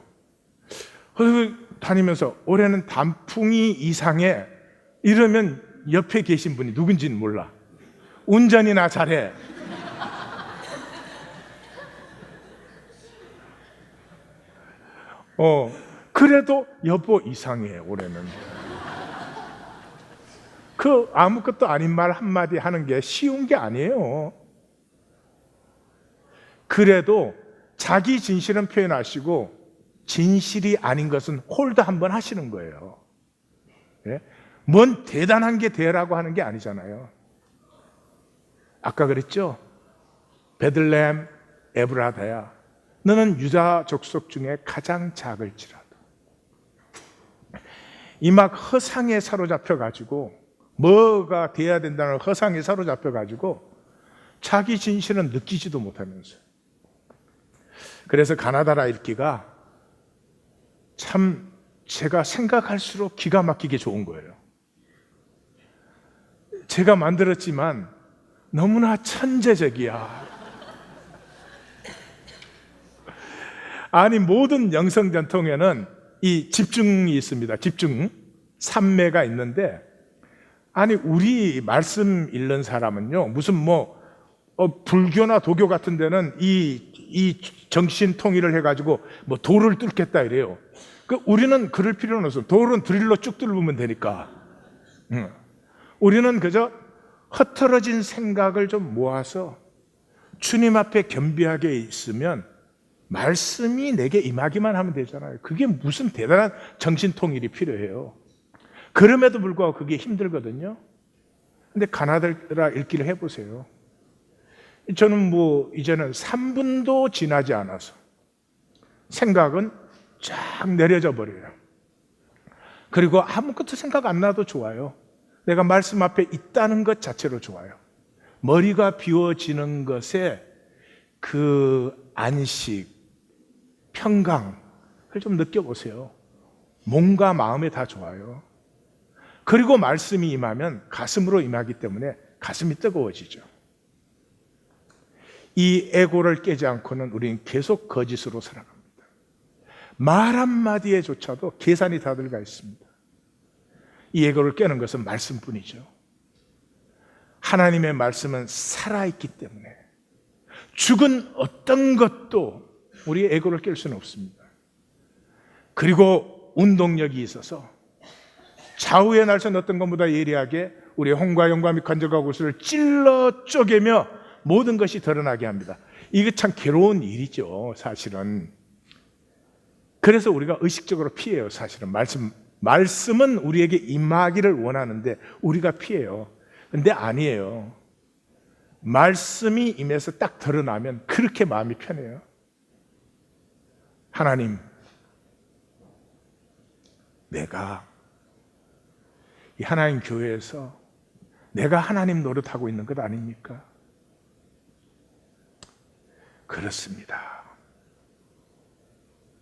다니면서 올해는 단풍이 이상해 이러면 옆에 계신 분이 누군지는 몰라. 운전이나 잘해. 그래도 여보 이상해 올해는. 그 아무것도 아닌 말 한마디 하는 게 쉬운 게 아니에요. 그래도 자기 진실은 표현하시고 진실이 아닌 것은 홀드 한번 하시는 거예요. 예? 뭔 대단한 게 되라고 하는 게 아니잖아요. 아까 그랬죠? 베들레헴 에브라다야, 너는 유다 족속 중에 가장 작을지라도. 이 막 허상에 사로잡혀 가지고 뭐가 돼야 된다는 허상에 사로잡혀 가지고 자기 진실은 느끼지도 못하면서. 그래서 가나다라 읽기가 참 제가 생각할수록 기가 막히게 좋은 거예요. 제가 만들었지만 너무나 천재적이야. 아니, 모든 영성 전통에는 이 집중이 있습니다. 집중, 삼매가 있는데, 아니 우리 말씀 읽는 사람은요, 무슨 불교나 도교 같은 데는 이 정신 통일을 해가지고 돌을 뚫겠다 이래요. 우리는 그럴 필요는 없어요. 돌은 드릴로 쭉 뚫으면 되니까. 우리는 그저 흩어진 생각을 좀 모아서 주님 앞에 겸비하게 있으면 말씀이 내게 임하기만 하면 되잖아요. 그게 무슨 대단한 정신통일이 필요해요. 그럼에도 불구하고 그게 힘들거든요. 근데 가나다라 읽기를 해보세요. 저는 이제는 3분도 지나지 않아서 생각은 쫙 내려져 버려요. 그리고 아무것도 생각 안 나도 좋아요. 내가 말씀 앞에 있다는 것 자체로 좋아요. 머리가 비워지는 것에 그 안식, 평강을 좀 느껴보세요. 몸과 마음에 다 좋아요. 그리고 말씀이 임하면 가슴으로 임하기 때문에 가슴이 뜨거워지죠. 이 에고를 깨지 않고는 우리는 계속 거짓으로 살아갑니다. 말 한마디에조차도 계산이 다 들어가 있습니다. 이 에고를 깨는 것은 말씀뿐이죠. 하나님의 말씀은 살아있기 때문에 죽은 어떤 것도 우리의 에고를 깰 수는 없습니다. 그리고 운동력이 있어서 좌우의 날선 어떤 것보다 예리하게 우리의 홍과 영과 및 관절과 골수를 찔러 쪼개며 모든 것이 드러나게 합니다. 이게 참 괴로운 일이죠, 사실은. 그래서 우리가 의식적으로 피해요, 사실은. 말씀은 우리에게 임하기를 원하는데 우리가 피해요. 근데 아니에요. 말씀이 임해서 딱 드러나면 그렇게 마음이 편해요. 하나님, 내가 이 하나님 교회에서 내가 하나님 노릇하고 있는 것 아닙니까? 그렇습니다.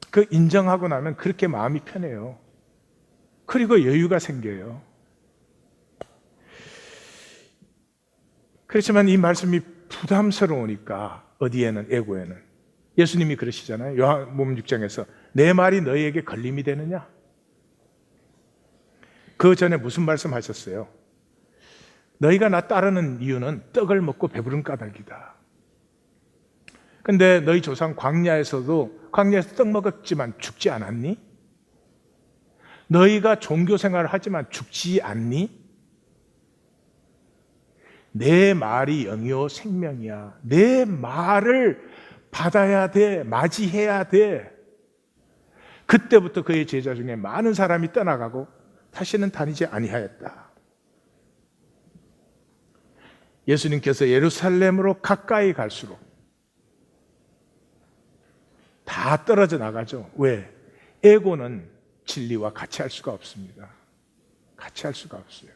그 인정하고 나면 그렇게 마음이 편해요. 그리고 여유가 생겨요. 그렇지만 이 말씀이 부담스러우니까 어디에는, 에고에는 예수님이 그러시잖아요. 요한복음 6장에서 내 말이 너희에게 걸림이 되느냐? 그 전에 무슨 말씀 하셨어요? 너희가 나 따르는 이유는 떡을 먹고 배부른 까닭이다. 근데 너희 조상 광야에서 떡 먹었지만 죽지 않았니? 너희가 종교 생활을 하지만 죽지 않니? 내 말이 영이요 생명이야. 내 말을 받아야 돼. 맞이해야 돼. 그때부터 그의 제자 중에 많은 사람이 떠나가고 다시는 다니지 아니하였다. 예수님께서 예루살렘으로 가까이 갈수록 다 떨어져 나가죠. 왜? 에고는 진리와 같이 할 수가 없습니다. 같이 할 수가 없어요.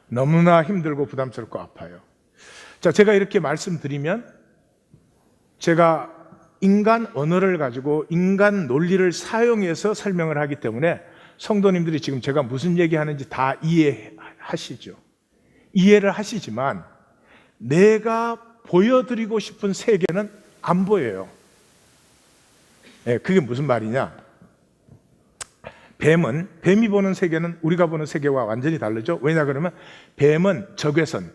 너무나 힘들고 부담스럽고 아파요. 자, 제가 이렇게 말씀드리면 제가 인간 언어를 가지고 인간 논리를 사용해서 설명을 하기 때문에 성도님들이 지금 제가 무슨 얘기하는지 다 이해하시죠. 이해를 하시지만 내가 보여드리고 싶은 세계는 안 보여요. 그게 무슨 말이냐? 뱀이 보는 세계는 우리가 보는 세계와 완전히 다르죠. 왜냐 그러면 뱀은 적외선,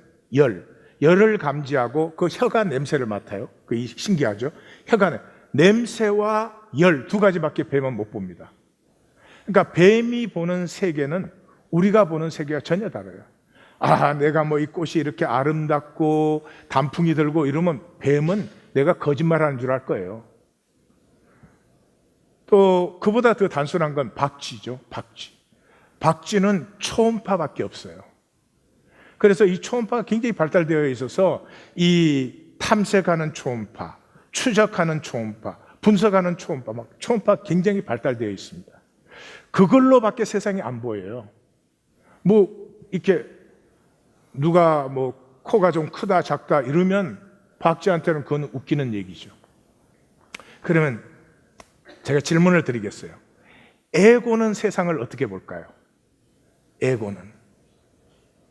열을 감지하고 그 혀가 냄새를 맡아요. 그 신기하죠. 혀가 냄새와 열 두 가지밖에 뱀은 못 봅니다. 그러니까 뱀이 보는 세계는 우리가 보는 세계와 전혀 달라요. 내가 뭐 이 꽃이 이렇게 아름답고 단풍이 들고 이러면 뱀은 내가 거짓말하는 줄 알 거예요. 또 그보다 더 단순한 건 박쥐죠. 박쥐는 초음파밖에 없어요. 그래서 이 초음파가 굉장히 발달되어 있어서 이 탐색하는 초음파, 추적하는 초음파, 분석하는 초음파, 초음파 굉장히 발달되어 있습니다. 그걸로밖에 세상이 안 보여요. 이렇게 누가 코가 좀 크다 작다 이러면 박쥐한테는 그건 웃기는 얘기죠. 그러면 제가 질문을 드리겠어요. 에고는 세상을 어떻게 볼까요? 에고는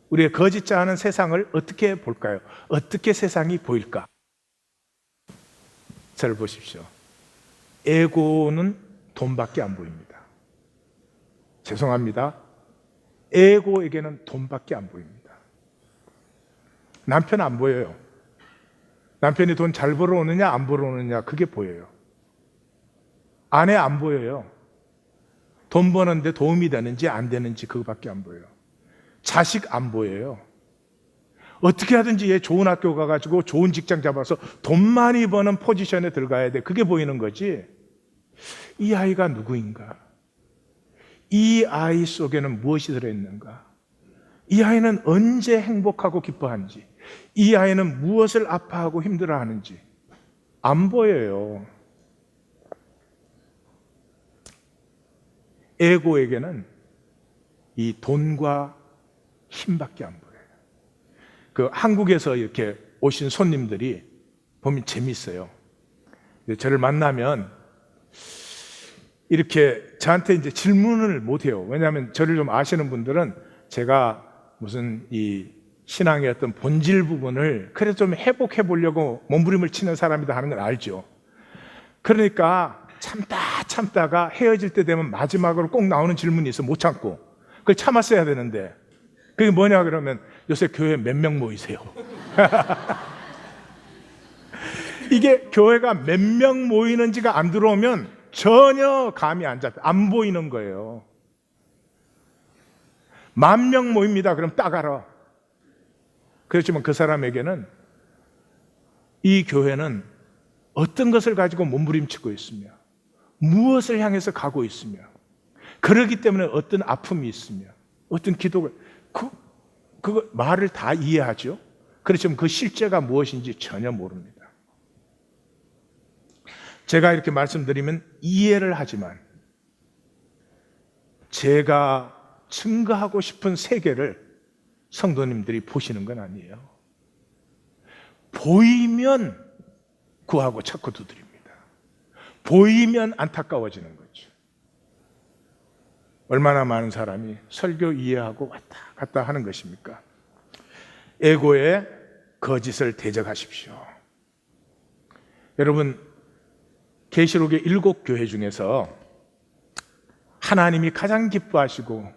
우리가 거짓자 하는 세상을 어떻게 볼까요? 어떻게 세상이 보일까? 잘 보십시오. 에고는 돈밖에 안 보입니다. 죄송합니다. 에고에게는 돈밖에 안 보입니다. 남편 안 보여요. 남편이 돈 잘 벌어오느냐 안 벌어오느냐 그게 보여요. 아내 안 보여요. 돈 버는데 도움이 되는지 안 되는지 그거밖에 안 보여요. 자식 안 보여요. 어떻게 하든지 얘 좋은 학교 가가지고 좋은 직장 잡아서 돈 많이 버는 포지션에 들어가야 돼. 그게 보이는 거지. 이 아이가 누구인가? 이 아이 속에는 무엇이 들어있는가? 이 아이는 언제 행복하고 기뻐하는지, 이 아이는 무엇을 아파하고 힘들어하는지 안 보여요. 에고에게는 이 돈과 힘밖에 안 보여요. 그 한국에서 이렇게 오신 손님들이 보면 재밌어요. 저를 만나면 이렇게 저한테 이제 질문을 못 해요. 왜냐하면 저를 좀 아시는 분들은 제가 무슨 이 신앙의 어떤 본질 부분을 그래도 좀 회복해 보려고 몸부림을 치는 사람이다 하는 걸 알죠. 그러니까 참다가 헤어질 때 되면 마지막으로 꼭 나오는 질문이 있어. 못 참고 그걸 참았어야 되는데 그게 뭐냐 그러면 요새 교회 몇 명 모이세요? 이게 교회가 몇 명 모이는지가 안 들어오면 전혀 감이 안 잡혀. 안 보이는 거예요. 10,000명 모입니다. 그럼 딱 알아. 그렇지만 그 사람에게는 이 교회는 어떤 것을 가지고 몸부림치고 있으며 무엇을 향해서 가고 있으며 그러기 때문에 어떤 아픔이 있으며 어떤 기도가 그거 말을 다 이해하죠. 그렇지만 그 실제가 무엇인지 전혀 모릅니다. 제가 이렇게 말씀드리면 이해를 하지만 제가 증거하고 싶은 세계를 성도님들이 보시는 건 아니에요. 보이면 구하고 찾고 두드립니다. 보이면 안타까워지는 거죠. 얼마나 많은 사람이 설교 이해하고 왔다 갔다 하는 것입니까? 에고의 거짓을 대적하십시오. 여러분, 계시록의 7교회 중에서 하나님이 가장 기뻐하시고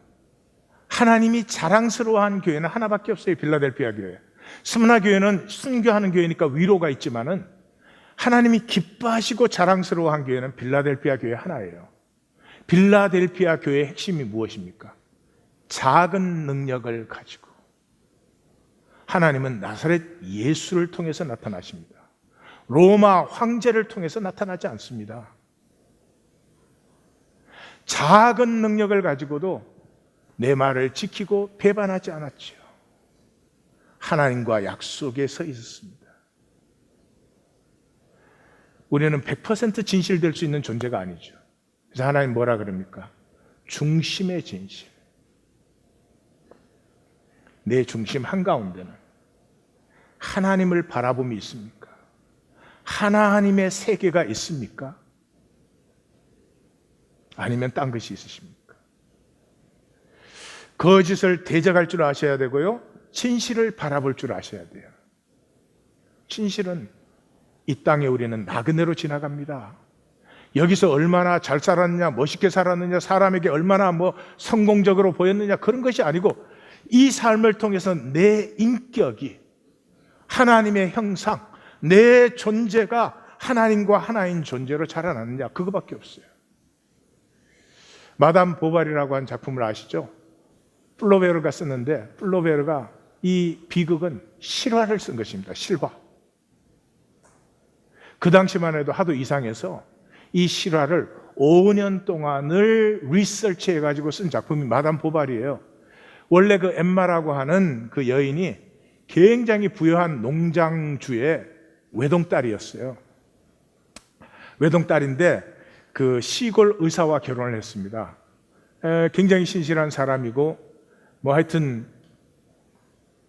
하나님이 자랑스러워한 교회는 하나밖에 없어요. 빌라델피아 교회. 스무나 교회는 순교하는 교회니까 위로가 있지만은 하나님이 기뻐하시고 자랑스러워한 교회는 빌라델피아 교회 하나예요. 빌라델피아 교회의 핵심이 무엇입니까? 작은 능력을 가지고 하나님은 나사렛 예수를 통해서 나타나십니다. 로마 황제를 통해서 나타나지 않습니다. 작은 능력을 가지고도 내 말을 지키고 배반하지 않았지요. 하나님과 약속에 서 있었습니다. 우리는 100% 진실될 수 있는 존재가 아니죠. 그래서 하나님 뭐라 그럽니까? 중심의 진실. 내 중심 한가운데는 하나님을 바라봄이 있습니까? 하나님의 세계가 있습니까? 아니면 딴 것이 있으십니까? 거짓을 대적할 줄 아셔야 되고요, 진실을 바라볼 줄 아셔야 돼요. 진실은 이 땅에 우리는 나그네로 지나갑니다. 여기서 얼마나 잘 살았느냐, 멋있게 살았느냐, 사람에게 얼마나 성공적으로 보였느냐, 그런 것이 아니고 이 삶을 통해서 내 인격이 하나님의 형상, 내 존재가 하나님과 하나인 존재로 자라나느냐, 그거밖에 없어요. 마담 보바리라고 한 작품을 아시죠? 플로베르가 썼는데, 플로베르가 이 비극은 실화를 쓴 것입니다. 실화. 그 당시만 해도 하도 이상해서 이 실화를 5년 동안을 리서치해가지고 쓴 작품이 마담 보바리예요. 원래 그 엠마라고 하는 그 여인이 굉장히 부유한 농장주의 외동딸이었어요. 외동딸인데 그 시골 의사와 결혼을 했습니다. 굉장히 신실한 사람이고 하여튼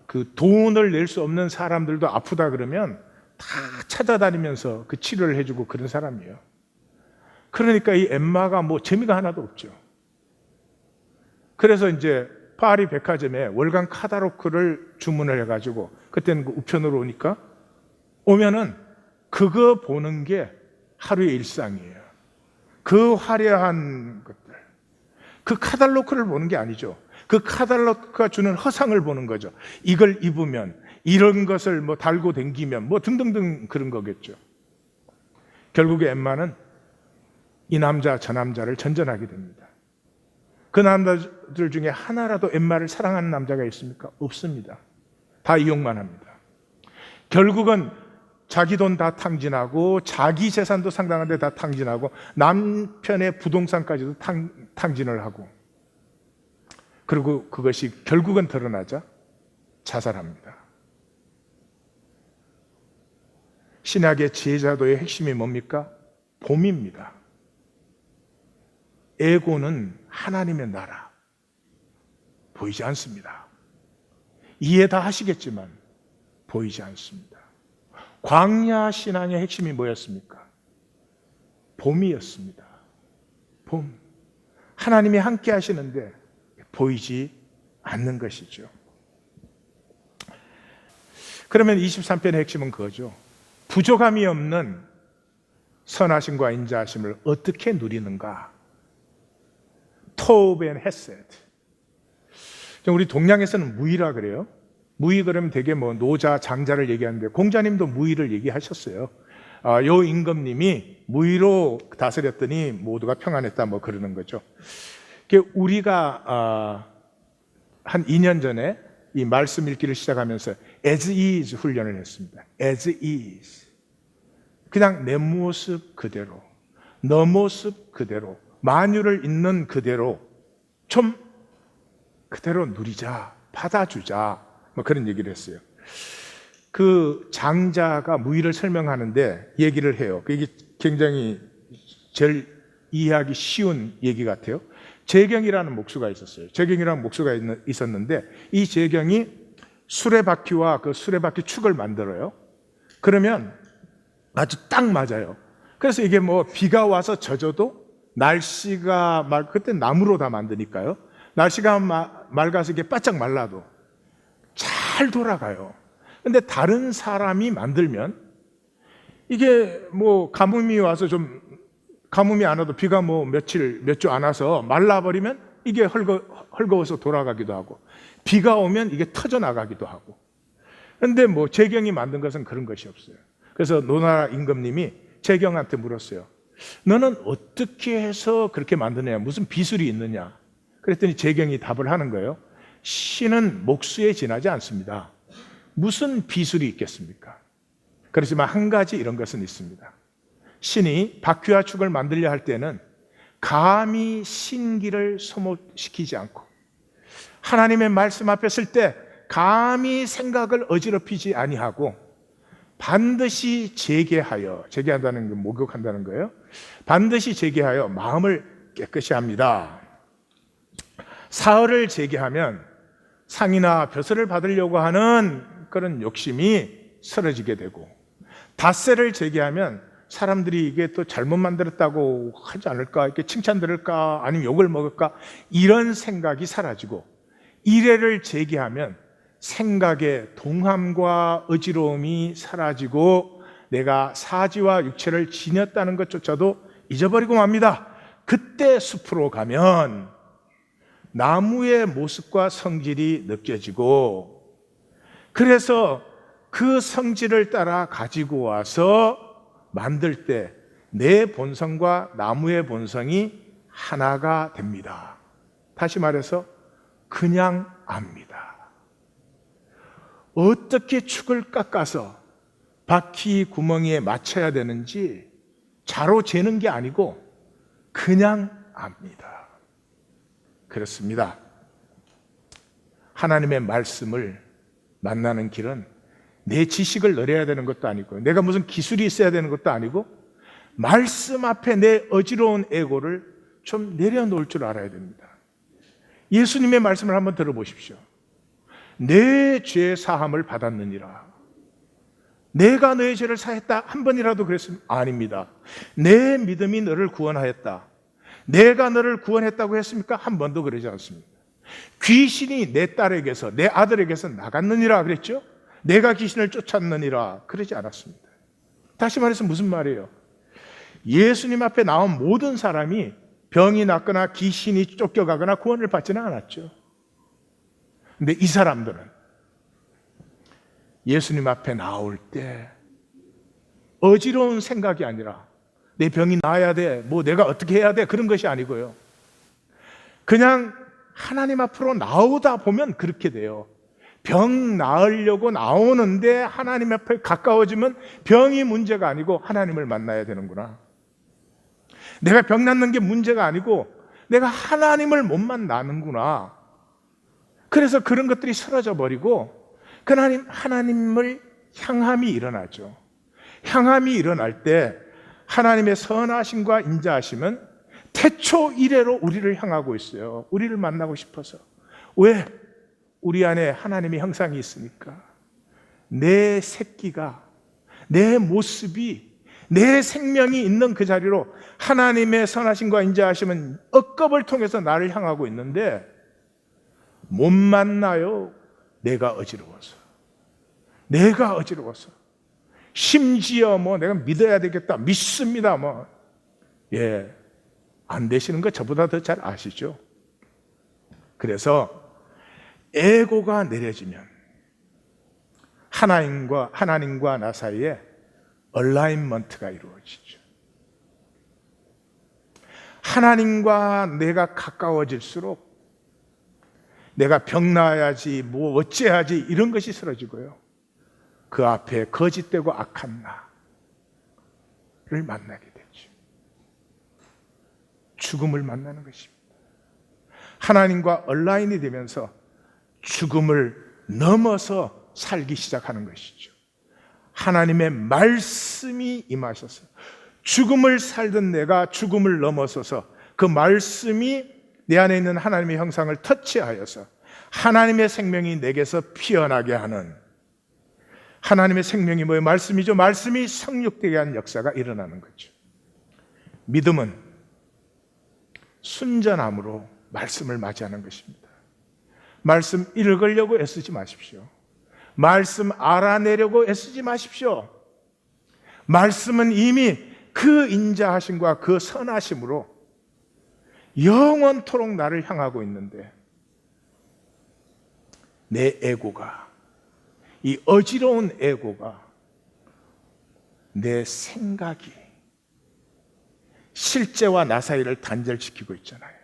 그 돈을 낼 수 없는 사람들도 아프다 그러면 다 찾아다니면서 그 치료를 해주고 그런 사람이에요. 그러니까 이 엠마가 재미가 하나도 없죠. 그래서 이제 파리 백화점에 월간 카다로크를 주문을 해가지고, 그때는 그 우편으로 오면은 그거 보는 게 하루의 일상이에요. 그 화려한 것들, 그 카달로크를 보는 게 아니죠. 그 카달로크가 주는 허상을 보는 거죠. 이걸 입으면, 이런 것을 달고 댕기면 등등등 그런 거겠죠. 결국에 엠마는 이 남자 저 남자를 전전하게 됩니다. 그 남자들 중에 하나라도 엠마를 사랑하는 남자가 있습니까? 없습니다. 다 이용만 합니다. 결국은 자기 돈 다 탕진하고 자기 재산도 상당한데 다 탕진하고 남편의 부동산까지도 탕진을 하고, 그리고 그것이 결국은 드러나자 자살합니다. 신약의 제자도의 핵심이 뭡니까? 봄입니다. 에고는 하나님의 나라, 보이지 않습니다. 이해 다 하시겠지만 보이지 않습니다. 광야 신앙의 핵심이 뭐였습니까? 봄이었습니다. 봄. 하나님이 함께 하시는데 보이지 않는 것이죠. 그러면 23편의 핵심은 그거죠. 부족함이 없는 선하심과 인자하심을 어떻게 누리는가? 토벤 헤셋. 우리 동양에서는 무의라 그래요. 무의 그러면 되게 노자, 장자를 얘기하는데 공자님도 무의를 얘기하셨어요. 요 임금님이 무의로 다스렸더니 모두가 평안했다 그러는 거죠. 우리가 한 2년 전에 이 말씀 읽기를 시작하면서 as is 훈련을 했습니다. as is. 그냥 내 모습 그대로, 너 모습 그대로, 만유를 있는 그대로 좀 그대로 누리자, 받아주자, 그런 얘기를 했어요. 그 장자가 무의를 설명하는데 얘기를 해요. 이게 굉장히 제일 이해하기 쉬운 얘기 같아요. 재경이라는 목수가 있었어요. 재경이라는 목수가 있었는데 이 재경이 수레바퀴와 그 수레바퀴 축을 만들어요. 그러면 아주 딱 맞아요. 그래서 이게 비가 와서 젖어도 날씨가 그때 나무로 다 만드니까요. 날씨가 맑아서 이게 바짝 말라도 잘 돌아가요. 근데 다른 사람이 만들면 이게 가뭄이 와서 좀 가뭄이 안 와도 비가 뭐 며칠, 몇 주 안 와서 말라버리면 이게 헐거워서 돌아가기도 하고, 비가 오면 이게 터져 나가기도 하고. 그런데 뭐 재경이 만든 것은 그런 것이 없어요. 그래서 노나라 임금님이 재경한테 물었어요. 너는 어떻게 해서 그렇게 만드냐? 무슨 비술이 있느냐? 그랬더니 재경이 답을 하는 거예요. 신은 목수에 지나지 않습니다. 무슨 비술이 있겠습니까? 그렇지만 한 가지 이런 것은 있습니다. 신이 바퀴와 축을 만들려 할 때는 감히 신기를 소모시키지 않고, 하나님의 말씀 앞에 설 때 감히 생각을 어지럽히지 아니하고 반드시 재개한다는 게 목욕한다는 거예요. 반드시 재개하여 마음을 깨끗이 합니다. 사흘을 재개하면 상이나 벼슬을 받으려고 하는 그런 욕심이 사라지게 되고, 닷새를 재개하면 사람들이 이게 또 잘못 만들었다고 하지 않을까, 이렇게 칭찬 들을까, 아니면 욕을 먹을까, 이런 생각이 사라지고, 일회를 재개하면 생각의 동함과 어지러움이 사라지고 내가 사지와 육체를 지녔다는 것조차도 잊어버리고 맙니다. 그때 숲으로 가면 나무의 모습과 성질이 느껴지고, 그래서 그 성질을 따라 가지고 와서 만들 때 내 본성과 나무의 본성이 하나가 됩니다. 다시 말해서 그냥 압니다. 어떻게 축을 깎아서 바퀴 구멍에 맞춰야 되는지 자로 재는 게 아니고 그냥 압니다. 그렇습니다. 하나님의 말씀을 만나는 길은 내 지식을 늘려야 되는 것도 아니고, 내가 무슨 기술이 있어야 되는 것도 아니고, 말씀 앞에 내 어지러운 에고를 좀 내려놓을 줄 알아야 됩니다. 예수님의 말씀을 한번 들어보십시오. 내 죄 사함을 받았느니라. 내가 너의 죄를 사했다 한 번이라도 그랬습니까? 아닙니다. 내 믿음이 너를 구원하였다. 내가 너를 구원했다고 했습니까? 한 번도 그러지 않습니다. 귀신이 내 딸에게서, 내 아들에게서 나갔느니라 그랬죠? 내가 귀신을 쫓았느니라 그러지 않았습니다. 다시 말해서 무슨 말이에요? 예수님 앞에 나온 모든 사람이 병이 낫거나 귀신이 쫓겨가거나 구원을 받지는 않았죠. 근데 이 사람들은 예수님 앞에 나올 때 어지러운 생각이 아니라 내 병이 나아야 돼, 뭐 내가 어떻게 해야 돼, 그런 것이 아니고요. 그냥 하나님 앞으로 나오다 보면 그렇게 돼요. 병 나으려고 나오는데 하나님 앞에 가까워지면 병이 문제가 아니고 하나님을 만나야 되는구나. 내가 병 낫는 게 문제가 아니고 내가 하나님을 못 만나는구나. 그래서 그런 것들이 사라져 버리고 하나님을 향함이 일어나죠. 향함이 일어날 때 하나님의 선하심과 인자하심은 태초 이래로 우리를 향하고 있어요. 우리를 만나고 싶어서. 왜? 우리 안에 하나님의 형상이 있으니까. 내 새끼가, 내 모습이, 내 생명이 있는 그 자리로 하나님의 선하심과 인자하심은 억겁을 통해서 나를 향하고 있는데 못 만나요. 내가 어지러워서. 내가 어지러워서. 심지어 뭐 내가 믿어야 되겠다, 믿습니다, 뭐. 예, 안 되시는 거 저보다 더 잘 아시죠? 그래서 에고가 내려지면 하나님과 나 사이에 얼라인먼트가 이루어지죠. 하나님과 내가 가까워질수록 내가 병 나아야지, 뭐 어째야지, 이런 것이 쓰러지고요. 그 앞에 거짓되고 악한 나를 만나게 되죠. 죽음을 만나는 것입니다. 하나님과 얼라인이 되면서 죽음을 넘어서 살기 시작하는 것이죠. 하나님의 말씀이 임하셔서 죽음을 살던 내가 죽음을 넘어서서 그 말씀이 내 안에 있는 하나님의 형상을 터치하여서 하나님의 생명이 내게서 피어나게 하는, 하나님의 생명이 뭐예요? 말씀이죠. 말씀이 성육되게 하는 역사가 일어나는 거죠. 믿음은 순전함으로 말씀을 맞이하는 것입니다. 말씀 읽으려고 애쓰지 마십시오. 말씀 알아내려고 애쓰지 마십시오. 말씀은 이미 그 인자하심과 그 선하심으로 영원토록 나를 향하고 있는데 내 에고가, 이 어지러운 에고가, 내 생각이 실제와 나 사이를 단절시키고 있잖아요.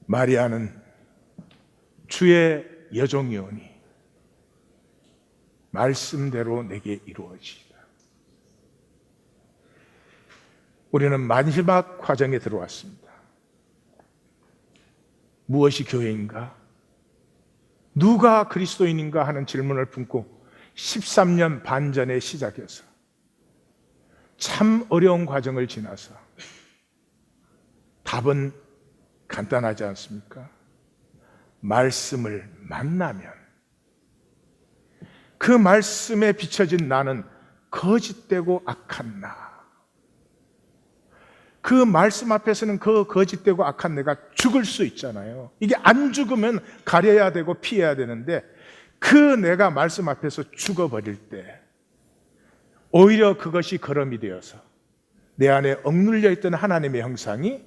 마리아는 주의 여종이오니 말씀대로 내게 이루어지리라. 우리는 마지막 과정에 들어왔습니다. 무엇이 교회인가? 누가 그리스도인인가 하는 질문을 품고 13년 반 전에 시작해서 참 어려운 과정을 지나서 답은 간단하지 않습니까? 말씀을 만나면 그 말씀에 비춰진 나는 거짓되고 악한 나, 그 말씀 앞에서는 그 거짓되고 악한 내가 죽을 수 있잖아요. 이게 안 죽으면 가려야 되고 피해야 되는데 그 내가 말씀 앞에서 죽어버릴 때 오히려 그것이 걸음이 되어서 내 안에 억눌려 있던 하나님의 형상이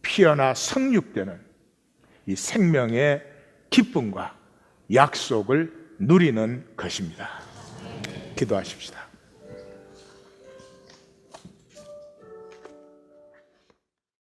피어나 성육되는 이 생명의 기쁨과 약속을 누리는 것입니다. 기도하십시다.